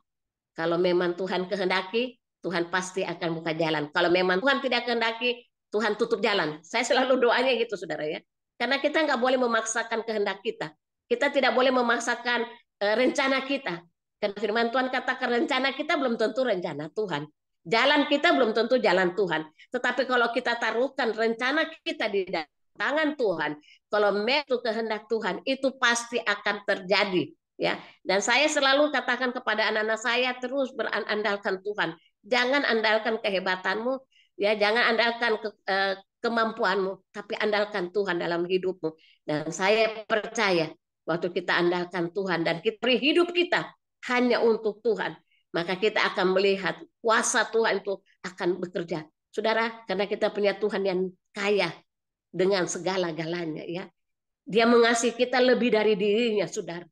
Kalau memang Tuhan kehendaki, Tuhan pasti akan buka jalan. Kalau memang Tuhan tidak kehendaki, Tuhan tutup jalan. Saya selalu doanya gitu, saudara, ya. Karena kita nggak boleh memaksakan kehendak kita. Kita tidak boleh memaksakan rencana kita. Karena firman Tuhan katakan rencana kita belum tentu rencana Tuhan. Jalan kita belum tentu jalan Tuhan. Tetapi kalau kita taruhkan rencana kita di tangan Tuhan, kalau itu kehendak Tuhan, itu pasti akan terjadi. Ya, dan saya selalu katakan kepada anak-anak saya, terus berandalkan Tuhan. Jangan andalkan kehebatanmu, ya, jangan andalkan kemampuanmu, tapi andalkan Tuhan dalam hidupmu. Dan saya percaya waktu kita andalkan Tuhan dan kita beri hidup kita hanya untuk Tuhan, maka kita akan melihat kuasa Tuhan itu akan bekerja. Saudara, karena kita punya Tuhan yang kaya dengan segala-galanya, ya. Dia mengasihi kita lebih dari dirinya, saudara.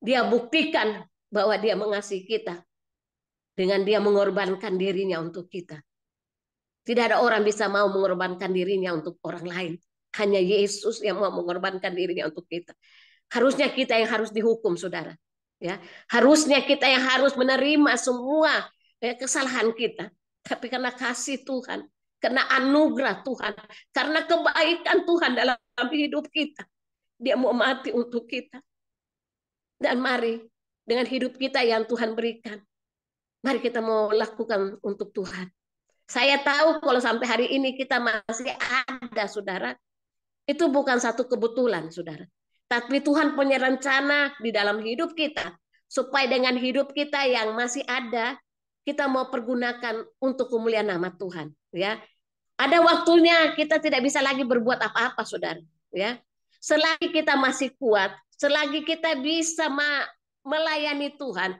Dia buktikan bahwa dia mengasihi kita dengan dia mengorbankan dirinya untuk kita. Tidak ada orang bisa mau mengorbankan dirinya untuk orang lain. Hanya Yesus yang mau mengorbankan dirinya untuk kita. Harusnya kita yang harus dihukum, saudara. Ya, harusnya kita yang harus menerima semua kesalahan kita. Tapi karena kasih Tuhan, karena anugerah Tuhan, karena kebaikan Tuhan dalam hidup kita, dia mau mati untuk kita. Dan mari dengan hidup kita yang Tuhan berikan, mari kita mau lakukan untuk Tuhan. Saya tahu kalau sampai hari ini kita masih ada, saudara, itu bukan satu kebetulan, saudara. Tapi Tuhan punya rencana di dalam hidup kita, supaya dengan hidup kita yang masih ada, kita mau pergunakan untuk kemuliaan nama Tuhan. Ya, ada waktunya kita tidak bisa lagi berbuat apa-apa, saudara. Ya, selagi kita masih kuat, selagi kita bisa melayani Tuhan,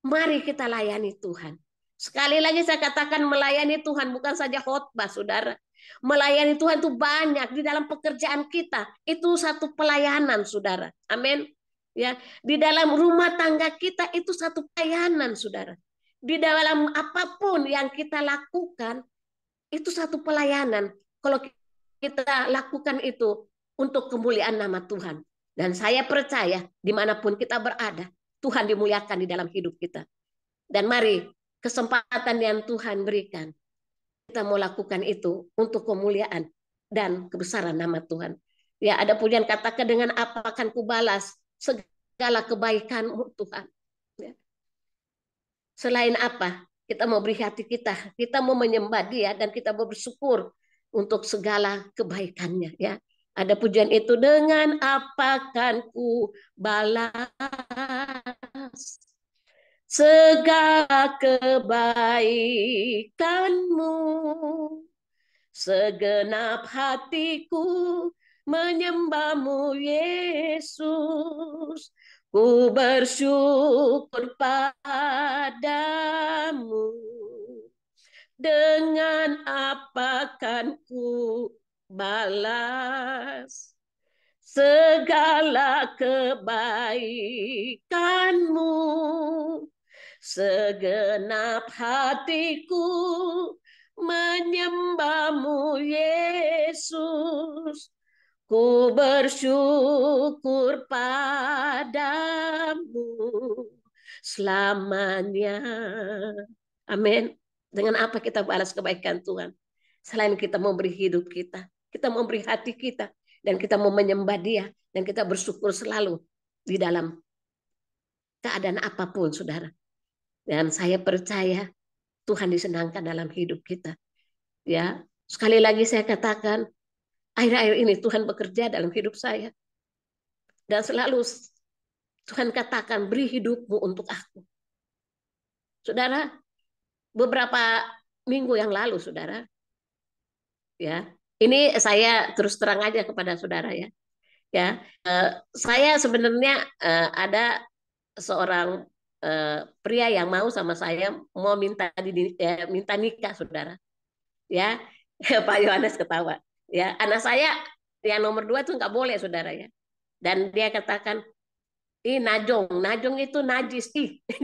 mari kita layani Tuhan. Sekali lagi saya katakan melayani Tuhan bukan saja khotbah, saudara. Melayani Tuhan itu banyak di dalam pekerjaan kita. Itu satu pelayanan, saudara. Amin. Ya, di dalam rumah tangga kita itu satu pelayanan, saudara. Di dalam apapun yang kita lakukan itu satu pelayanan. Kalau kita lakukan itu untuk kemuliaan nama Tuhan. Dan saya percaya dimanapun kita berada, Tuhan dimuliakan di dalam hidup kita. Dan mari kesempatan yang Tuhan berikan, kita mau lakukan itu untuk kemuliaan dan kebesaran nama Tuhan. Ya, ada pujian katakan dengan apa akan kubalas segala kebaikan-Mu Tuhan. Ya. Selain apa? Kita mau beri hati kita mau menyembah Dia dan kita mau bersyukur untuk segala kebaikannya. Ya, ada pujian itu, dengan apa akan kubalas segala kebaikan-Mu, segenap hatiku menyembah-Mu Yesus, ku bersyukur padamu, dengan apa kan ku balas segala kebaikan-Mu, segenap hatiku menyembah-Mu Yesus, ku bersyukur padamu selamanya. Amin. Dengan apa kita balas kebaikan Tuhan? Selain kita memberi hidup kita memberi hati kita, dan kita mau menyembah Dia, dan kita bersyukur selalu di dalam keadaan apapun, saudara. Dan saya percaya Tuhan disenangkan dalam hidup kita. Ya, sekali lagi saya katakan, akhir-akhir ini Tuhan bekerja dalam hidup saya. Dan selalu Tuhan katakan, beri hidupmu untuk aku. Saudara, beberapa minggu yang lalu, saudara, ya, ini saya terus terang aja kepada saudara, ya. Ya, saya sebenarnya ada seorang pria yang mau sama saya, mau minta nikah, saudara. Ya, Pak Yohanes ketawa. Ya, anak saya yang nomor 2 itu nggak boleh, saudara, ya. Dan dia katakan, najong itu najis,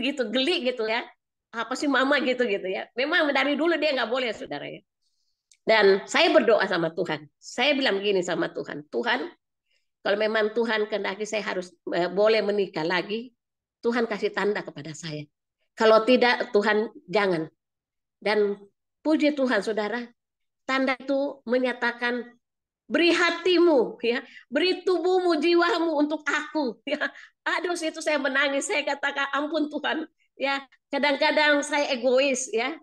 gitu, geli gitu, ya. Apa sih mama gitu ya. Memang dari dulu dia nggak boleh, saudara, ya. Dan saya berdoa sama Tuhan. Saya bilang gini sama Tuhan, Tuhan, kalau memang Tuhan kehendaki saya harus boleh menikah lagi, Tuhan kasih tanda kepada saya. Kalau tidak, Tuhan jangan. Dan puji Tuhan, saudara, tanda itu menyatakan, beri hatimu, ya, beri tubuhmu, jiwamu untuk aku. Ya, aduh, situ saya menangis. Saya katakan, ampun Tuhan. Ya, kadang-kadang saya egois, ya.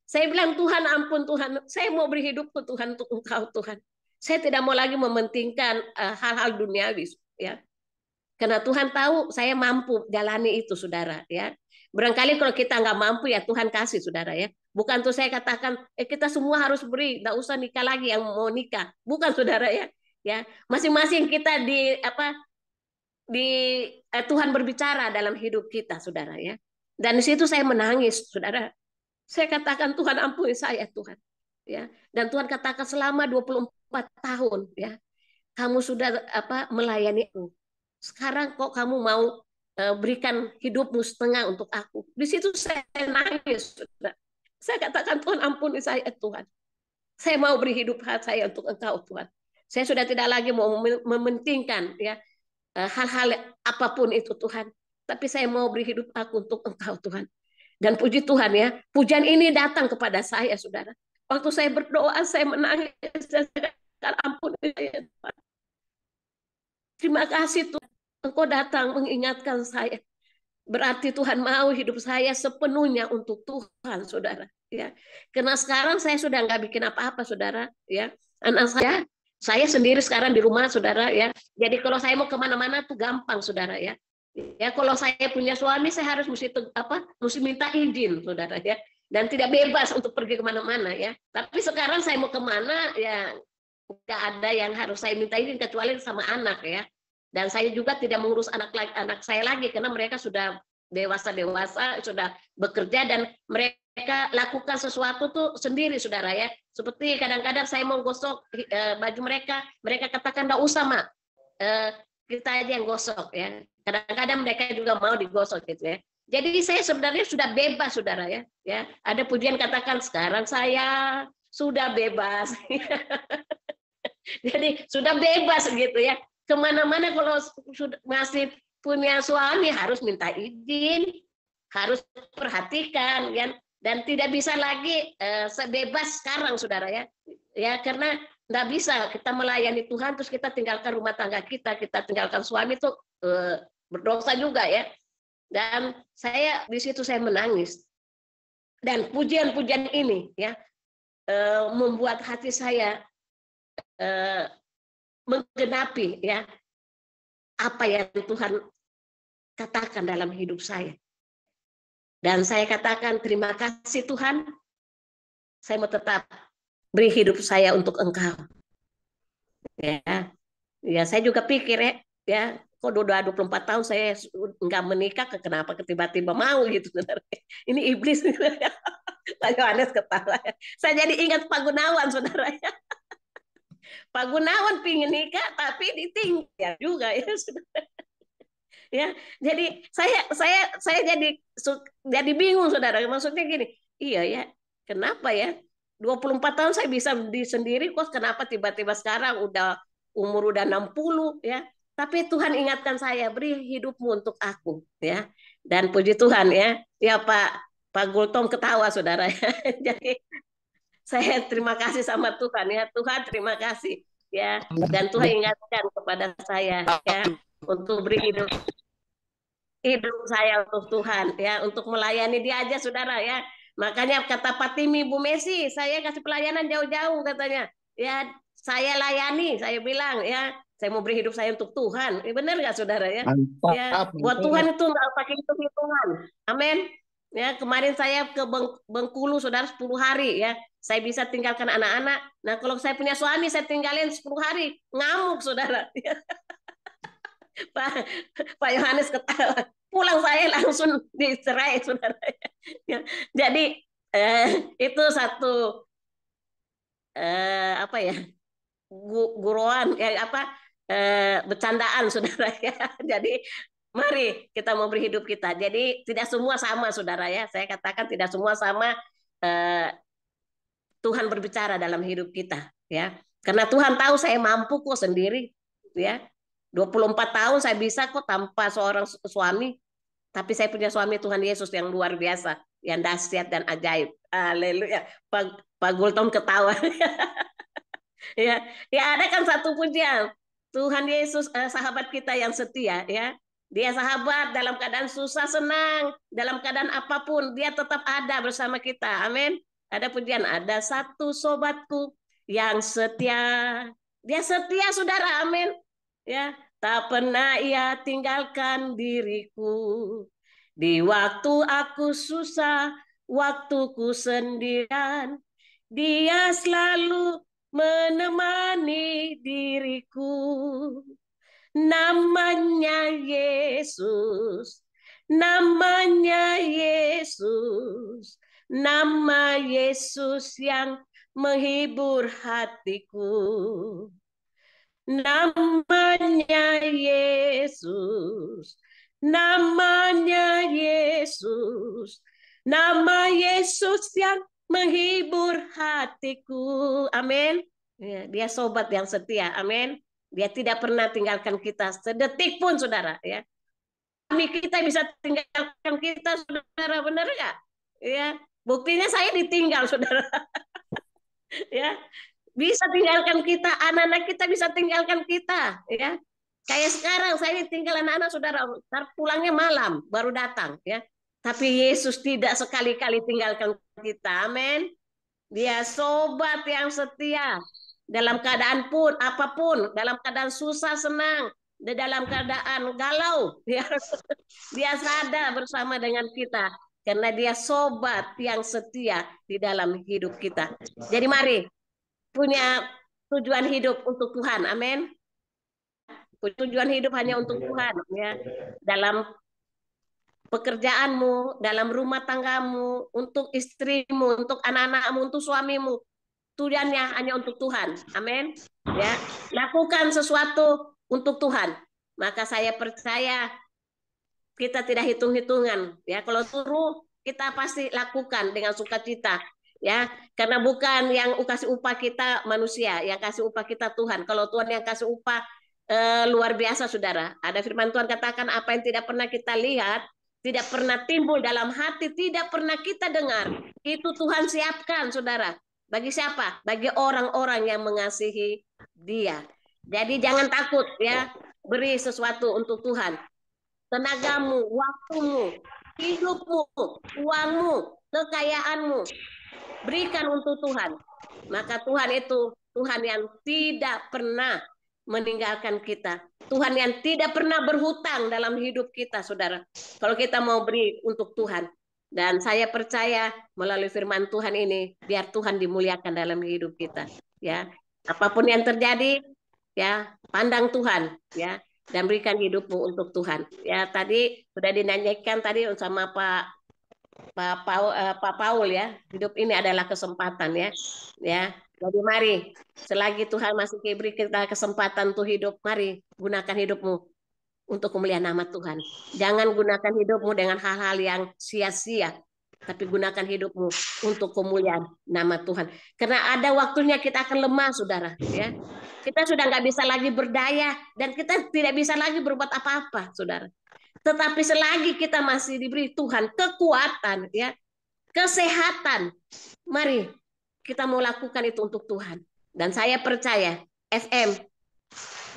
Saya bilang, Tuhan, ampun Tuhan. Saya mau beri hidupku Tuhan untuk Engkau, Tuhan. Saya tidak mau lagi mementingkan hal-hal duniawi, ya. Karena Tuhan tahu saya mampu jalani itu, saudara, ya. Barangkali kalau kita nggak mampu, ya Tuhan kasih, saudara, ya. Bukan tuh saya katakan kita semua harus beri, nggak usah nikah lagi yang mau nikah. Bukan, saudara, ya. Ya, masing-masing kita Tuhan berbicara dalam hidup kita, saudara, ya. Dan di situ saya menangis, saudara. Saya katakan, Tuhan ampuni saya, Tuhan. Ya. Dan Tuhan katakan, selama 24 tahun, ya, kamu sudah melayani aku. Sekarang kok kamu mau berikan hidupmu setengah untuk aku? Di situ saya nangis, saudara. Saya katakan, Tuhan ampuni saya, Tuhan. Saya mau beri hidup saya untuk Engkau, Tuhan. Saya sudah tidak lagi mau mementingkan, ya, hal-hal apapun itu, Tuhan. Tapi saya mau beri hidup aku untuk Engkau, Tuhan. Dan puji Tuhan, ya, pujian ini datang kepada saya, saudara. Waktu saya berdoa, saya menangis. Saya katakan, ampuni saya, Tuhan. Terima kasih Tuhan, Engkau datang mengingatkan saya. berarti Tuhan mau hidup saya sepenuhnya untuk Tuhan, saudara. Ya, karena sekarang saya sudah nggak bikin apa-apa, saudara. Ya, anak saya sendiri sekarang di rumah, saudara. Ya, jadi kalau saya mau kemana-mana tuh gampang, saudara. Ya, ya kalau saya punya suami, saya harus mesti minta izin, saudara. Ya, dan tidak bebas untuk pergi kemana-mana. Ya, tapi sekarang saya mau kemana, ya nggak ada yang harus saya minta izin kecuali sama anak, ya. Dan saya juga tidak mengurus anak saya lagi karena mereka sudah dewasa, sudah bekerja dan mereka lakukan sesuatu tuh sendiri, saudara, ya. Seperti kadang-kadang saya mau gosok baju mereka katakan nggak usah, Mak, kita aja yang gosok, ya. Kadang-kadang mereka juga mau digosok gitu, ya. Jadi saya sebenarnya sudah bebas, saudara, ya. Ya, ada pujian katakan sekarang saya sudah bebas. Jadi sudah bebas gitu, ya. Kemana-mana kalau masih punya suami harus minta izin, harus perhatikan, kan? Dan tidak bisa lagi sebebas sekarang, saudara, ya. Ya, karena nggak bisa kita melayani Tuhan terus kita tinggalkan rumah tangga kita tinggalkan suami itu berdosa juga, ya. Dan saya di situ saya menangis. Dan pujian-pujian ini, ya, membuat hati saya menggenapi, ya, apa yang Tuhan katakan dalam hidup saya. Dan saya katakan terima kasih Tuhan, saya mau tetap beri hidup saya untuk Engkau. Ya, ya saya juga pikir, ya kok udah 24 tahun saya nggak menikah, kenapa tiba-tiba mau gitu. Ini iblis. Pak Yohanes ketawa. Saya jadi ingat Pak Gunawan, saudara, ya. Pak Gunawan pingin nikah tapi ditinggal juga, ya, saudara. Ya, jadi saya jadi bingung, saudara. Maksudnya gini, iya ya, kenapa ya 24 tahun saya bisa sendiri, kok kenapa tiba-tiba sekarang umur udah 60, ya. Tapi Tuhan ingatkan saya, beri hidupmu untuk aku, ya. Dan puji Tuhan, ya. Ya Pak Gultom ketawa, saudara, ya. Jadi saya terima kasih sama Tuhan, ya. Tuhan terima kasih, ya. Dan Tuhan ingatkan kepada saya, ya, untuk beri hidup saya untuk Tuhan, ya, untuk melayani Dia aja, saudara, ya. Makanya kata Patimi, Bu Messi, saya kasih pelayanan jauh-jauh, katanya. Ya, saya layani, saya bilang, ya, saya mau beri hidup saya untuk Tuhan. Benar nggak, saudara, ya? Mantap, Ya, buat Tuhan itu nggak pakai hitung-hitungan. Amin. Ya, kemarin saya ke Bengkulu, saudara, 10 hari, ya. Saya bisa tinggalkan anak-anak. Nah, kalau saya punya suami, saya tinggalin 10 hari. Ngamuk, saudara. Pak Yohanes ketawa. Pulang saya langsung dicerai, saudara. Ya, jadi itu satu apa ya, guruan, ya, bercandaan, saudara, ya. Jadi mari kita mau beri hidup kita. Jadi tidak semua sama, saudara, ya. Saya katakan tidak semua sama. Tuhan berbicara dalam hidup kita, ya. Karena Tuhan tahu saya mampu kok sendiri, ya. 24 tahun saya bisa kok tanpa seorang suami. Tapi saya punya suami Tuhan Yesus yang luar biasa, yang dahsyat dan ajaib. Haleluya. Pak Gultom ketawa. Ya, ya, ada kan satu pujian. Tuhan Yesus sahabat kita yang setia, ya. Dia sahabat dalam keadaan susah, senang, dalam keadaan apapun dia tetap ada bersama kita. Amin. Ada pujian, ada satu sobatku yang setia. Dia setia, saudara. Amin. Ya, tak pernah ia tinggalkan diriku di waktu aku susah, waktuku sendirian. Dia selalu menemani diriku. Namanya Yesus, namanya Yesus, nama Yesus yang menghibur hatiku. Namanya Yesus, namanya Yesus, nama Yesus yang menghibur hatiku. Amin. Ya, dia sobat yang setia. Amin. Dia tidak pernah tinggalkan kita sedetik pun, saudara, ya. Kami kita bisa tinggalkan kita, saudara, benar nggak? Ya, buktinya saya ditinggal, saudara. Ya, bisa tinggalkan kita, anak-anak kita bisa tinggalkan kita, ya. Kayak sekarang saya ini tinggal anak-anak saudara, pulangnya malam baru datang ya. Tapi Yesus tidak sekali-kali tinggalkan kita. Amin. Dia sobat yang setia dalam keadaan pun apapun, dalam keadaan susah senang, dalam keadaan galau, dia sadar bersama dengan kita karena dia sobat yang setia di dalam hidup kita. Jadi mari punya tujuan hidup untuk Tuhan. Amin. Tujuan hidup hanya untuk Tuhan ya. Dalam pekerjaanmu, dalam rumah tanggamu, untuk istrimu, untuk anak-anakmu, untuk suamimu. Tujuannya hanya untuk Tuhan. Amin. Ya, lakukan sesuatu untuk Tuhan. Maka saya percaya kita tidak hitung-hitungan ya. Kalau suruh kita pasti lakukan dengan sukacita ya. Karena bukan yang kasih upah kita manusia, yang kasih upah kita Tuhan. Kalau Tuhan yang kasih upah luar biasa saudara. Ada firman Tuhan katakan apa yang tidak pernah kita lihat, tidak pernah timbul dalam hati, tidak pernah kita dengar, itu Tuhan siapkan saudara. Bagi siapa? Bagi orang-orang yang mengasihi Dia. Jadi jangan takut ya, beri sesuatu untuk Tuhan. Tenagamu, waktumu, hidupmu, uangmu, kekayaanmu, berikan untuk Tuhan. Maka Tuhan itu Tuhan yang tidak pernah meninggalkan kita. Tuhan yang tidak pernah berhutang dalam hidup kita, saudara. Kalau kita mau beri untuk Tuhan. Dan saya percaya melalui firman Tuhan ini, biar Tuhan dimuliakan dalam hidup kita. Ya, apapun yang terjadi, ya pandang Tuhan, ya, dan berikan hidupmu untuk Tuhan. Ya, tadi sudah dinyanyikan tadi sama Pak Paul ya, hidup ini adalah kesempatan ya. Ya, jadi mari selagi Tuhan masih beri kita kesempatan untuk hidup, mari gunakan hidupmu untuk kemuliaan nama Tuhan. Jangan gunakan hidupmu dengan hal-hal yang sia-sia, tapi gunakan hidupmu untuk kemuliaan nama Tuhan. Karena ada waktunya kita akan lemah, saudara. Ya, kita sudah nggak bisa lagi berdaya dan kita tidak bisa lagi berbuat apa-apa, saudara. Tetapi selagi kita masih diberi Tuhan kekuatan, ya, kesehatan, mari kita mau lakukan itu untuk Tuhan. Dan saya percaya FM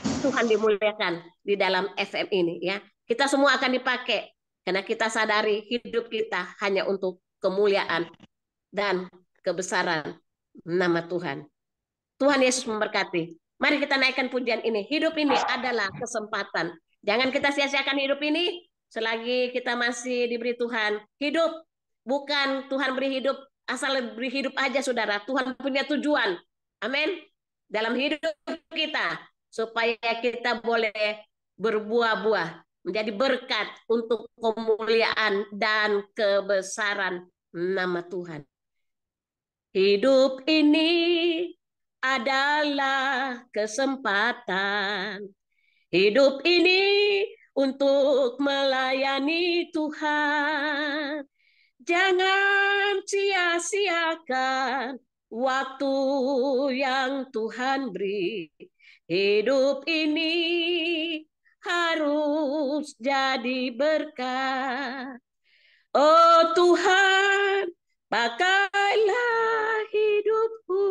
Tuhan dimuliakan di dalam FM ini ya. Kita semua akan dipakai karena kita sadari hidup kita hanya untuk kemuliaan dan kebesaran nama Tuhan. Tuhan Yesus memberkati. Mari kita naikkan pujian ini. Hidup ini adalah kesempatan. Jangan kita sia-siakan hidup ini selagi kita masih diberi Tuhan. Hidup bukan Tuhan beri hidup asal beri hidup aja saudara. Tuhan punya tujuan. Amin. Dalam hidup kita supaya kita boleh berbuah-buah, menjadi berkat untuk kemuliaan dan kebesaran nama Tuhan. Hidup ini adalah kesempatan. Hidup ini untuk melayani Tuhan. Jangan sia-siakan waktu yang Tuhan beri. Hidup ini harus jadi berkat. Oh Tuhan, pakailah hidupku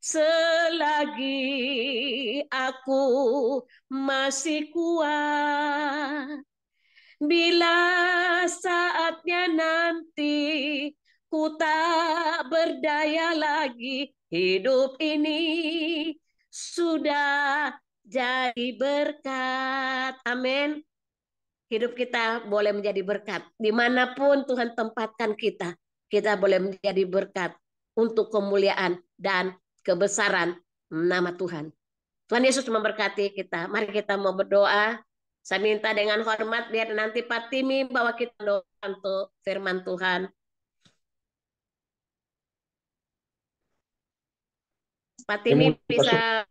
selagi aku masih kuat. Bila saatnya nanti ku tak berdaya lagi, hidup ini sudah jadi berkat. Amin. Hidup kita boleh menjadi berkat. Dimanapun Tuhan tempatkan kita, kita boleh menjadi berkat untuk kemuliaan dan kebesaran nama Tuhan. Tuhan Yesus memberkati kita. Mari kita mau berdoa. Saya minta dengan hormat biar nanti Pak Timi bawa kita doa untuk firman Tuhan. Pak Timi bisa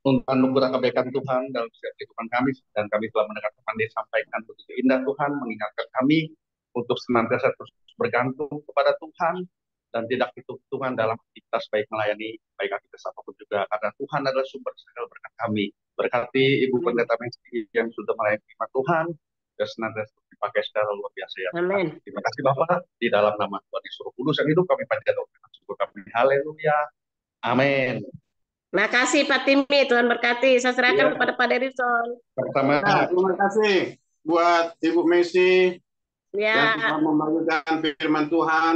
untuk anugerah kebaikan Tuhan dalam setiap kehidupan kami, dan kami telah mendengar firman Dia sampaikan begitu indah Tuhan, mengingatkan kami untuk senantiasa terus bergantung kepada Tuhan dan tidak hitung-hitungan dalam aktivitas baik melayani, baik aktivitas apapun juga, karena Tuhan adalah sumber segala berkat kami. Berkati Ibu Pendeta Meski yang sudah melayani firman Tuhan dan senantiasa dipakai secara luar biasa ya. Amin. Terima kasih Bapak, di dalam nama Tuhan Yesus Kudus yang hidup kami panjatkan syukur kami. Haleluya. Amin. Makasih Pak Timi, Tuhan berkati. Saya serahkan Ya, kepada Pak Derison. pertama terima kasih buat Ibu Messi yang Ya, telah membagikan firman Tuhan.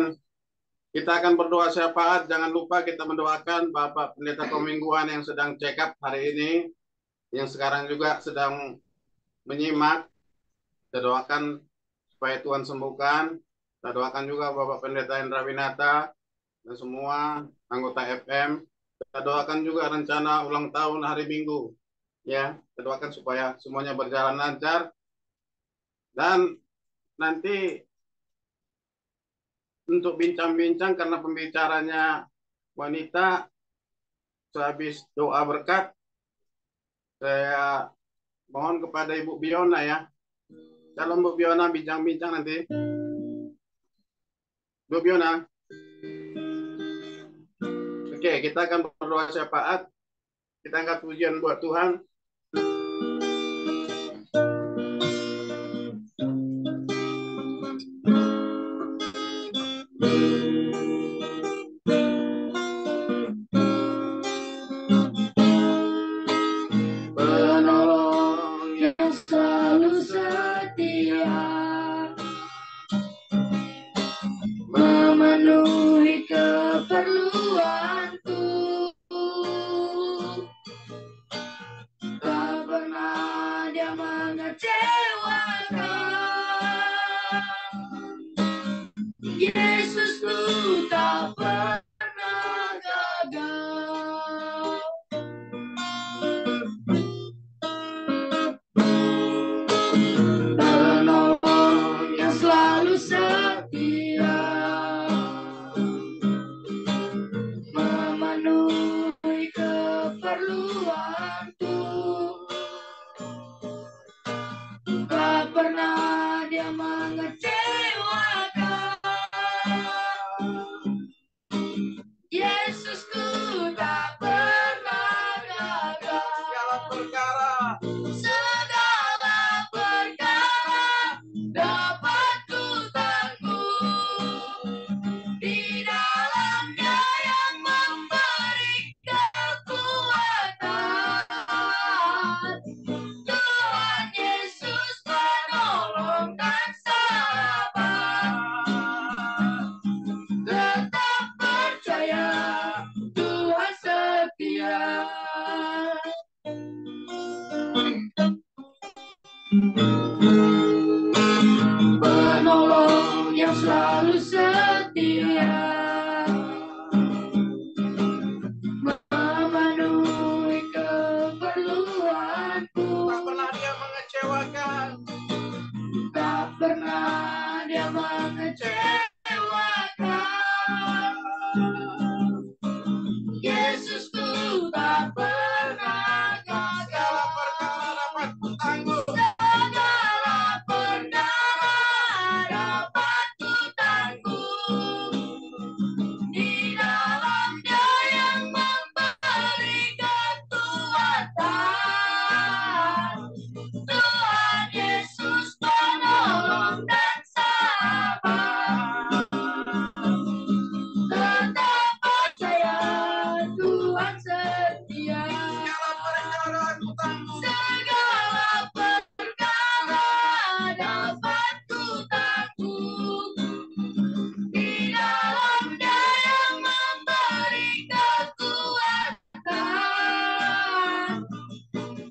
Kita akan berdoa syafaat. Jangan lupa kita mendoakan Bapak Pendeta Komingguan yang sedang check up hari ini, yang sekarang juga sedang menyimak. Kita doakan supaya Tuhan sembuhkan. Kita doakan juga Bapak Pendeta Indra Winata dan semua anggota FM. Kita doakan juga rencana ulang tahun hari Minggu. Ya, kita doakan supaya semuanya berjalan lancar. Dan nanti untuk bincang-bincang karena pembicaranya wanita, sehabis doa berkat, saya mohon kepada Ibu Biona ya. Kalau Ibu Biona bincang-bincang nanti. Ibu Biona. Oke, kita akan berdoa syafaat. Kita angkat pujian buat Tuhan. Penolong yang selalu setia, memenuhi keperluanku, tak pernah dia mengecewakan. Yesusku tak pernah gagal. Penolong yang selalu setia, memenuhi keperluanku, tak pernah dia mengecewakan. Yesusku tak pernah gagal. Segala perkara dapat ku tanggung di dalamnya yang memberi kekuatan. Tuhan Yesus penolong dan sahabat. Tetap percaya Tuhan setia. Penolong yang selalu setia, memenuhi keperluanku, Tak pernah dia mengecewakan. tak pernah dia mengecewakan. Yesusku tak pernah gagal. Segala perkara dapat ku tanggung. Segala perkara dapat ku tanggung di dalamnya yang memberi kekuatan. Tuhan Yesus penolong dan sahabat. Tetap percaya Tuhan setia. Segala perkara dapat ku tanggung. Segala perkara dapat ku tanggung di dalamnya yang memberi kekuatan.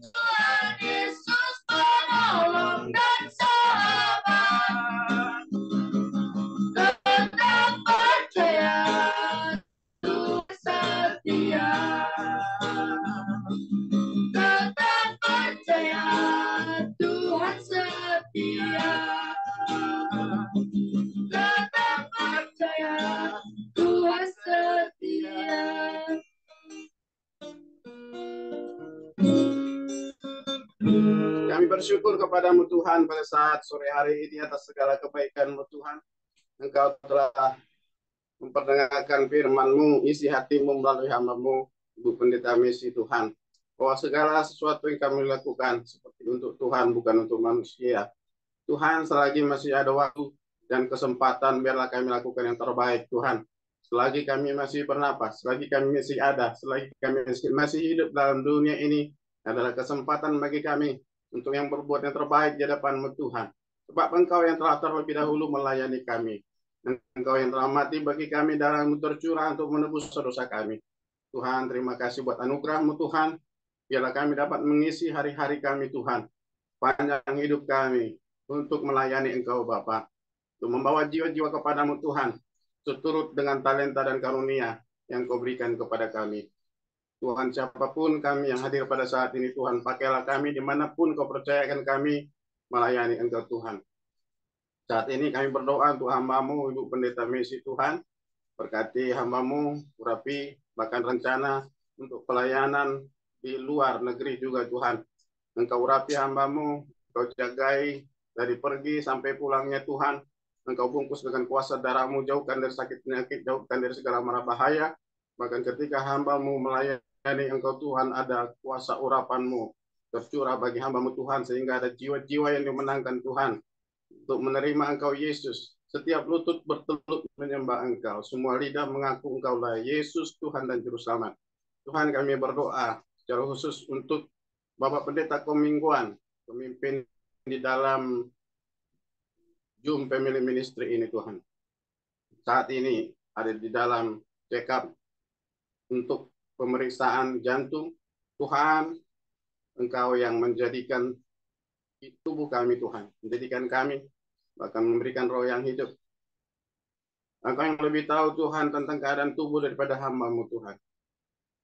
Tuhan Yesus penolong dan sahabat. Tetap percaya Tuhan setia. Tetap percaya Tuhan setia. Tetap percaya Tuhan setia. Kami bersyukur kepadamu Tuhan pada saat sore hari ini atas segala kebaikan-Mu Tuhan. Engkau telah memperdengarkan firman-Mu, isi hati-Mu melalui hamba-Mu, Ibu Pendeta Messi Tuhan. Bahwa segala sesuatu yang kami lakukan seperti untuk Tuhan, bukan untuk manusia. Tuhan, selagi masih ada waktu dan kesempatan, biarlah kami lakukan yang terbaik Tuhan. selagi kami masih bernapas, selagi kami masih ada, selagi kami masih hidup dalam dunia ini, adalah kesempatan bagi kami untuk yang berbuat yang terbaik di hadapan-Mu Tuhan. Sebab Engkau yang telah terlebih dahulu melayani kami. Engkau yang telah mati bagi kami, darah-Mu tercurah untuk menebus dosa kami. Tuhan, terima kasih buat anugerah-Mu Tuhan. Biarlah kami dapat mengisi hari-hari kami Tuhan, panjang hidup kami untuk melayani Engkau Bapa, untuk membawa jiwa-jiwa kepadamu Tuhan, seturut dengan talenta dan karunia yang Kau berikan kepada kami. Tuhan, siapapun kami yang hadir pada saat ini, Tuhan, pakailah kami dimanapun Kau percayakan kami melayani Engkau Tuhan. Saat ini kami berdoa untuk hamba-Mu, Ibu Pendeta Messi Tuhan, berkati hamba-Mu, urapi bahkan rencana untuk pelayanan di luar negeri juga Tuhan. Engkau urapi hamba-Mu, Engkau jagai dari pergi sampai pulangnya Tuhan. Engkau bungkus dengan kuasa darah-Mu, jauhkan dari sakit penyakit, jauhkan dari segala mara bahaya. Bahkan ketika hamba-Mu melayani Engkau Tuhan, ada kuasa urapan-Mu tercurah bagi hamba-Mu Tuhan, sehingga ada jiwa-jiwa yang dimenangkan Tuhan untuk menerima Engkau Yesus. Setiap lutut bertelut menyembah Engkau, semua lidah mengaku Engkaulah Yesus Tuhan dan Juru Selamat. Tuhan, kami berdoa secara khusus untuk Bapak Pendeta Komingguan, pemimpin di dalam Zoom Family Ministry ini Tuhan. Saat ini ada di dalam check up untuk pemeriksaan jantung. Tuhan, Engkau yang menjadikan tubuh kami Tuhan, menjadikan kami, bahkan memberikan roh yang hidup. Engkau yang lebih tahu Tuhan tentang keadaan tubuh daripada hamba-Mu Tuhan.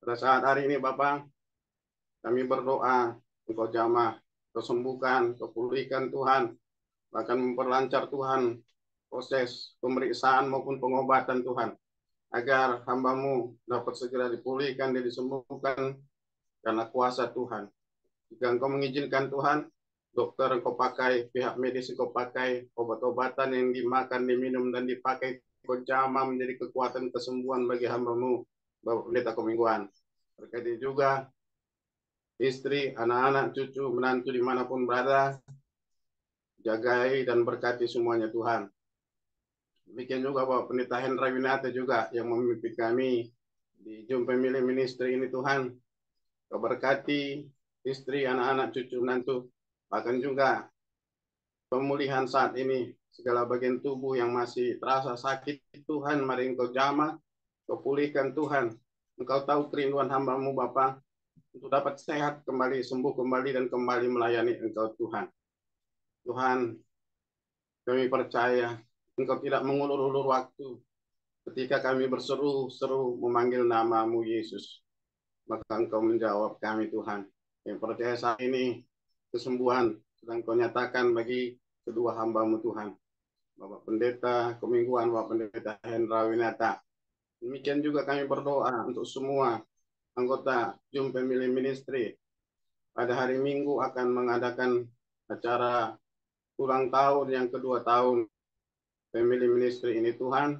Pada saat hari ini Bapak, kami berdoa, Engkau jamah, Kau sembuhkan, Kau pulihkan Tuhan, bahkan memperlancar Tuhan proses pemeriksaan maupun pengobatan Tuhan, agar hamba-Mu dapat segera dipulihkan dan disembuhkan karena kuasa Tuhan. Jika Engkau mengizinkan Tuhan, dokter Engkau pakai, pihak medis Engkau pakai, obat-obatan yang dimakan, diminum, dan dipakai, Engkau jamah menjadi kekuatan kesembuhan bagi hamba-Mu, Bapak Pendeta Komingguan. Berkati juga istri, anak-anak, cucu, menantu dimanapun berada, jagai dan berkati semuanya Tuhan. Demikian juga Bapak Pendeta Hendra Winata juga yang memimpin kami di Zoom Family Ministry ini Tuhan. Kau berkati istri, anak-anak, cucu, menantu, bahkan juga pemulihan saat ini, segala bagian tubuh yang masih terasa sakit Tuhan, mari Engkau jamah, Kau pulihkan Tuhan. Engkau tahu kerinduan hamba-Mu Bapa untuk dapat sehat kembali, sembuh kembali, dan kembali melayani Engkau Tuhan. Tuhan, kami percaya Engkau tidak mengulur-ulur waktu ketika kami berseru-seru memanggil nama-Mu Yesus. Maka Engkau menjawab kami Tuhan. Yang percaya saat ini kesembuhan sedang Kau nyatakan bagi kedua hamba-Mu Tuhan, Bapak Pendeta Komingguan, Bapak Pendeta Hendra Winata. Demikian juga kami berdoa untuk semua anggota Zoom Family Ministry. Pada hari Minggu akan mengadakan acara ulang tahun yang kedua tahun Family Ministry ini Tuhan.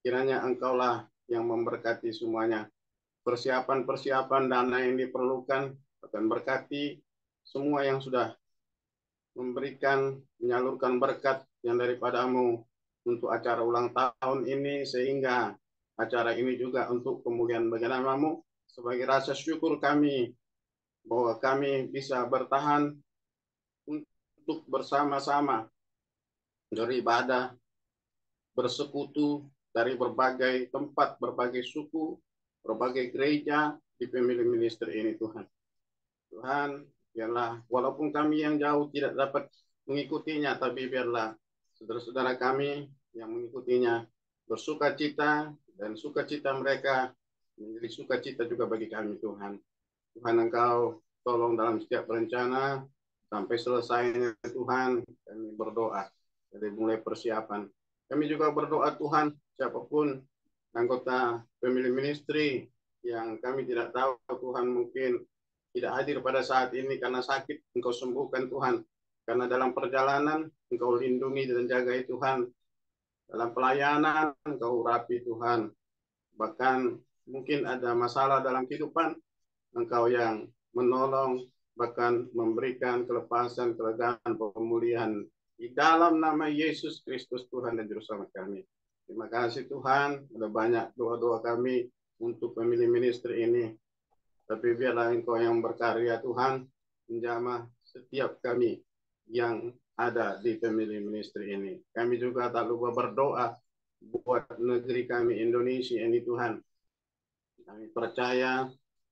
Kiranya Engkaulah yang memberkati semuanya. Persiapan-persiapan dana yang diperlukan akan berkati semua yang sudah memberikan, menyalurkan berkat yang daripada-Mu untuk acara ulang tahun ini, sehingga acara ini juga untuk kemuliaan bagi nama-Mu, sebagai rasa syukur kami bahwa kami bisa bertahan untuk bersama-sama beribadah, bersekutu dari berbagai tempat, berbagai suku, berbagai gereja di Family Ministry ini Tuhan. Tuhan, biarlah walaupun kami yang jauh tidak dapat mengikutinya, tapi biarlah saudara-saudara kami yang mengikutinya bersuka cita, dan sukacita mereka menjadi sukacita juga bagi kami Tuhan. Tuhan, Engkau tolong dalam setiap rencana sampai selesainya Tuhan. Kami berdoa dari mulai persiapan. Kami juga berdoa Tuhan, siapapun anggota Family Ministry yang kami tidak tahu Tuhan mungkin tidak hadir pada saat ini karena sakit, Engkau sembuhkan Tuhan. Karena dalam perjalanan Engkau lindungi dan jagai Tuhan. Dalam pelayanan Engkau urapi Tuhan. Bahkan mungkin ada masalah dalam kehidupan, Engkau yang menolong, bahkan memberikan kelepasan, kelegaan, pemulihan di dalam nama Yesus Kristus Tuhan dan Juru Selamat kami. Terima kasih Tuhan, ada banyak doa-doa kami untuk pemilih ministry ini. Tapi biarlah Engkau yang berkarya Tuhan, menjamah setiap kami yang ada di pemilih ministry ini. Kami juga tak lupa berdoa buat negeri kami Indonesia ini Tuhan. Kami percaya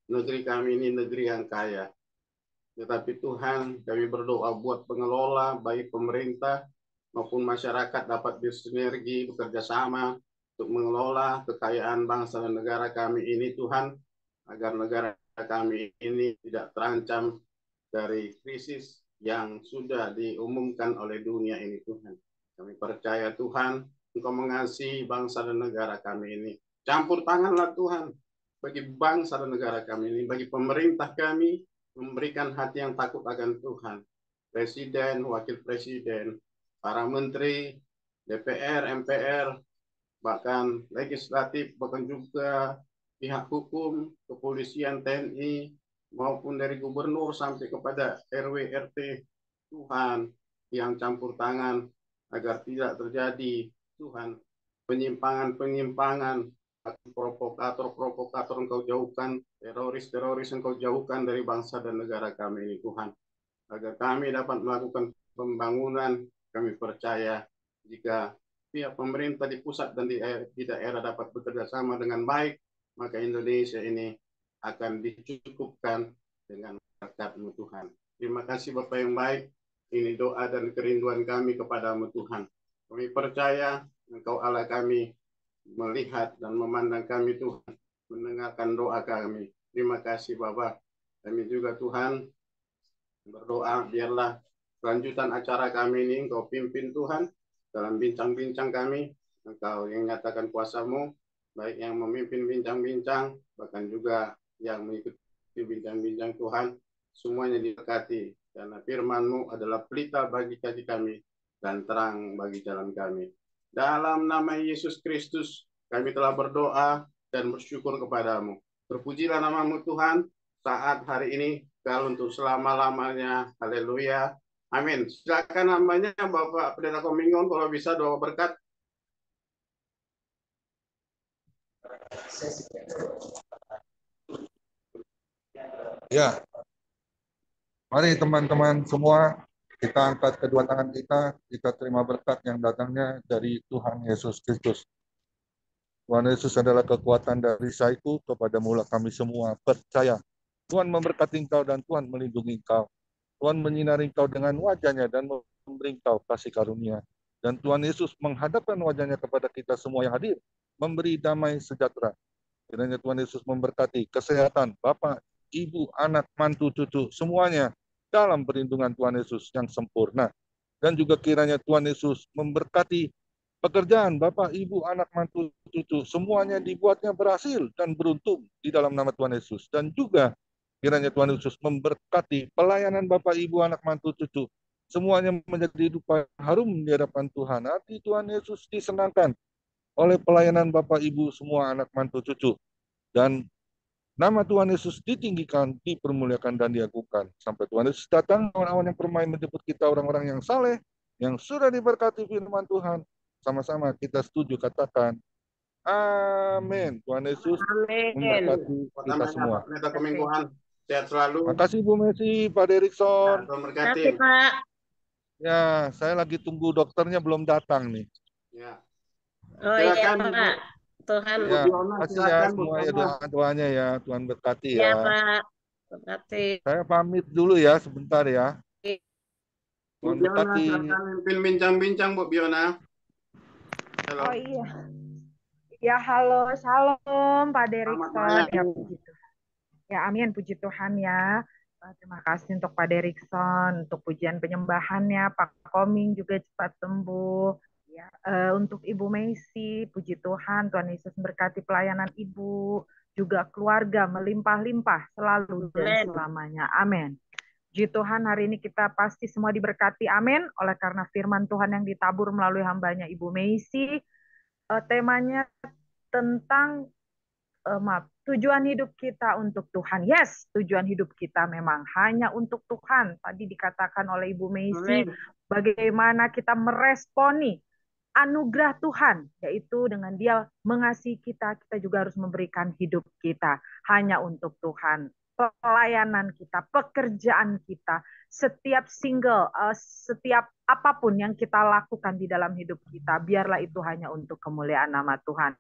negeri kami ini negeri yang kaya. Tetapi Tuhan, kami berdoa buat pengelola, baik pemerintah maupun masyarakat dapat bersinergi, bekerja sama untuk mengelola kekayaan bangsa dan negara kami ini Tuhan, agar negara kami ini tidak terancam dari krisis yang sudah diumumkan oleh dunia ini Tuhan. Kami percaya Tuhan, Engkau mengasihi bangsa dan negara kami ini. Campur tanganlah Tuhan bagi bangsa dan negara kami ini, bagi pemerintah kami, memberikan hati yang takut akan Tuhan. Presiden, wakil presiden, para menteri, DPR, MPR, bahkan legislatif, bahkan juga pihak hukum, kepolisian, TNI, maupun dari gubernur sampai kepada RW, RT, Tuhan yang campur tangan agar tidak terjadi, Tuhan, penyimpangan-penyimpangan, provokator-provokator Engkau jauhkan, teroris-teroris Engkau jauhkan dari bangsa dan negara kami ini Tuhan. Agar kami dapat melakukan pembangunan, kami percaya jika pihak pemerintah di pusat dan di daerah dapat bekerja sama dengan baik, maka Indonesia ini akan dicukupkan dengan berkat-Mu Tuhan. Terima kasih Bapak yang baik, ini doa dan kerinduan kami kepadamu Tuhan. Kami percaya Engkau Allah kami, melihat dan memandang kami Tuhan, mendengarkan doa kami. Terima kasih Bapak. Kami juga Tuhan berdoa biarlah kelanjutan acara kami ini Engkau pimpin Tuhan dalam bincang-bincang kami. Engkau yang nyatakan kuasa-Mu, baik yang memimpin bincang-bincang, bahkan juga yang mengikuti bincang-bincang Tuhan, semuanya diberkati. Karena firman-Mu adalah pelita bagi kaki kami dan terang bagi jalan kami. Dalam nama Yesus Kristus, kami telah berdoa dan bersyukur kepadamu. Terpujilah nama-Mu Tuhan, saat hari ini, kalau untuk selama-lamanya. Haleluya. Amin. Silakan namanya Bapak Pendeta Komingon, kalau bisa doa berkat. Ya, mari teman-teman semua kita angkat kedua tangan kita terima berkat yang datangnya dari Tuhan Yesus Kristus. Tuhan Yesus adalah kekuatan dari Saiku kepada mula kami semua percaya. Tuhan memberkati engkau dan Tuhan melindungi engkau. Tuhan menyinari engkau dengan wajahnya dan memberi engkau kasih karunia. Dan Tuhan Yesus menghadapkan wajahnya kepada kita semua yang hadir, memberi damai sejahtera. Kiranya Tuhan Yesus memberkati kesehatan Bapak, Ibu, anak, mantu, cucu, semuanya dalam perlindungan Tuhan Yesus yang sempurna. Dan juga kiranya Tuhan Yesus memberkati pekerjaan Bapak, Ibu, anak, mantu, cucu, semuanya dibuatnya berhasil dan beruntung di dalam nama Tuhan Yesus. Dan juga kiranya Tuhan Yesus memberkati pelayanan Bapak, Ibu, anak, mantu, cucu, semuanya menjadi hidup harum di hadapan Tuhan. Hati Tuhan Yesus disenangkan oleh pelayanan Bapak, Ibu, semua anak, mantu, cucu. Dan nama Tuhan Yesus ditinggikan, dipermuliakan, dan diagungkan. Sampai Tuhan Yesus datang, awan-awan yang permai menjemput kita, orang-orang yang saleh, yang sudah diberkati firman Tuhan. Sama-sama kita setuju, katakan, amin. Tuhan Yesus memberkati kita semua. Pendeta Komingon, sehat selalu. Makasih Bu Messi, Pak Derikson. Tuhan berkati. Pak. Ya, saya lagi tunggu dokternya belum datang nih. Ya. Oh iya Silakan, Pak. Tuhan. Ya, Biona, kasih ya silakan, semua Bu ya Biona. doanya ya. Tuhan berkati Iya ya. Pak. Berkati. Saya pamit dulu ya sebentar ya. Bu Tuhan Biona, berkati. silakan mimpin bincang-bincang Bu Biona. Halo. Oh iya. Ya halo, shalom Pak Selamat Derikson. malam. Ya puji Tuhan. Ya amin, puji Tuhan ya. Terima kasih untuk Pak Derikson, untuk pujian penyembahannya, Pak Koming juga cepat sembuh. Ya, untuk Ibu Messi, puji Tuhan, Tuhan Yesus berkati pelayanan Ibu, juga keluarga melimpah-limpah selalu dan selamanya. Amin. Puji Tuhan, hari ini kita pasti semua diberkati, amin, oleh karena firman Tuhan yang ditabur melalui hambanya Ibu Messi. Temanya tentang tujuan hidup kita untuk Tuhan. Yes, tujuan hidup kita memang hanya untuk Tuhan. Tadi dikatakan oleh Ibu Messi, bagaimana kita meresponi anugerah Tuhan, yaitu dengan Dia mengasihi kita, kita juga harus memberikan hidup kita hanya untuk Tuhan. Pelayanan kita, pekerjaan kita, setiap setiap apapun yang kita lakukan di dalam hidup kita, biarlah itu hanya untuk kemuliaan nama Tuhan.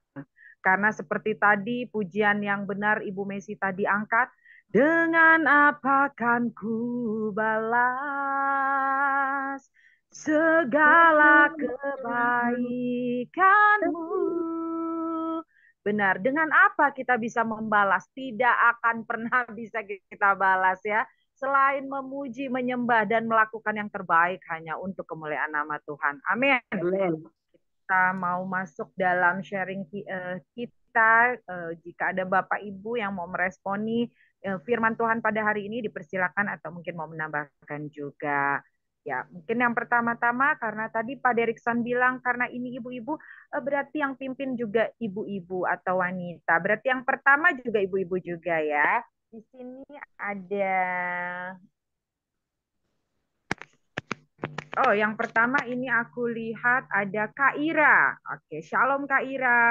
Karena seperti tadi pujian yang benar Ibu Messi tadi angkat, dengan apa kan ku balas segala kebaikanmu. Benar, dengan apa kita bisa membalas? Tidak akan pernah bisa kita balas ya. Selain memuji, menyembah, dan melakukan yang terbaik hanya untuk kemuliaan nama Tuhan. Amin. Kita mau masuk dalam sharing kita. Jika ada Bapak Ibu yang mau meresponi firman Tuhan pada hari ini, dipersilakan atau mungkin mau menambahkan juga. Ya, mungkin yang pertama-tama karena tadi Pak Derikson bilang karena ini ibu-ibu, berarti yang pimpin juga ibu-ibu atau wanita. Berarti yang pertama juga ibu-ibu juga ya. Di sini ada yang pertama ini aku lihat ada Kak Ira. Oke, Shalom Kak Ira.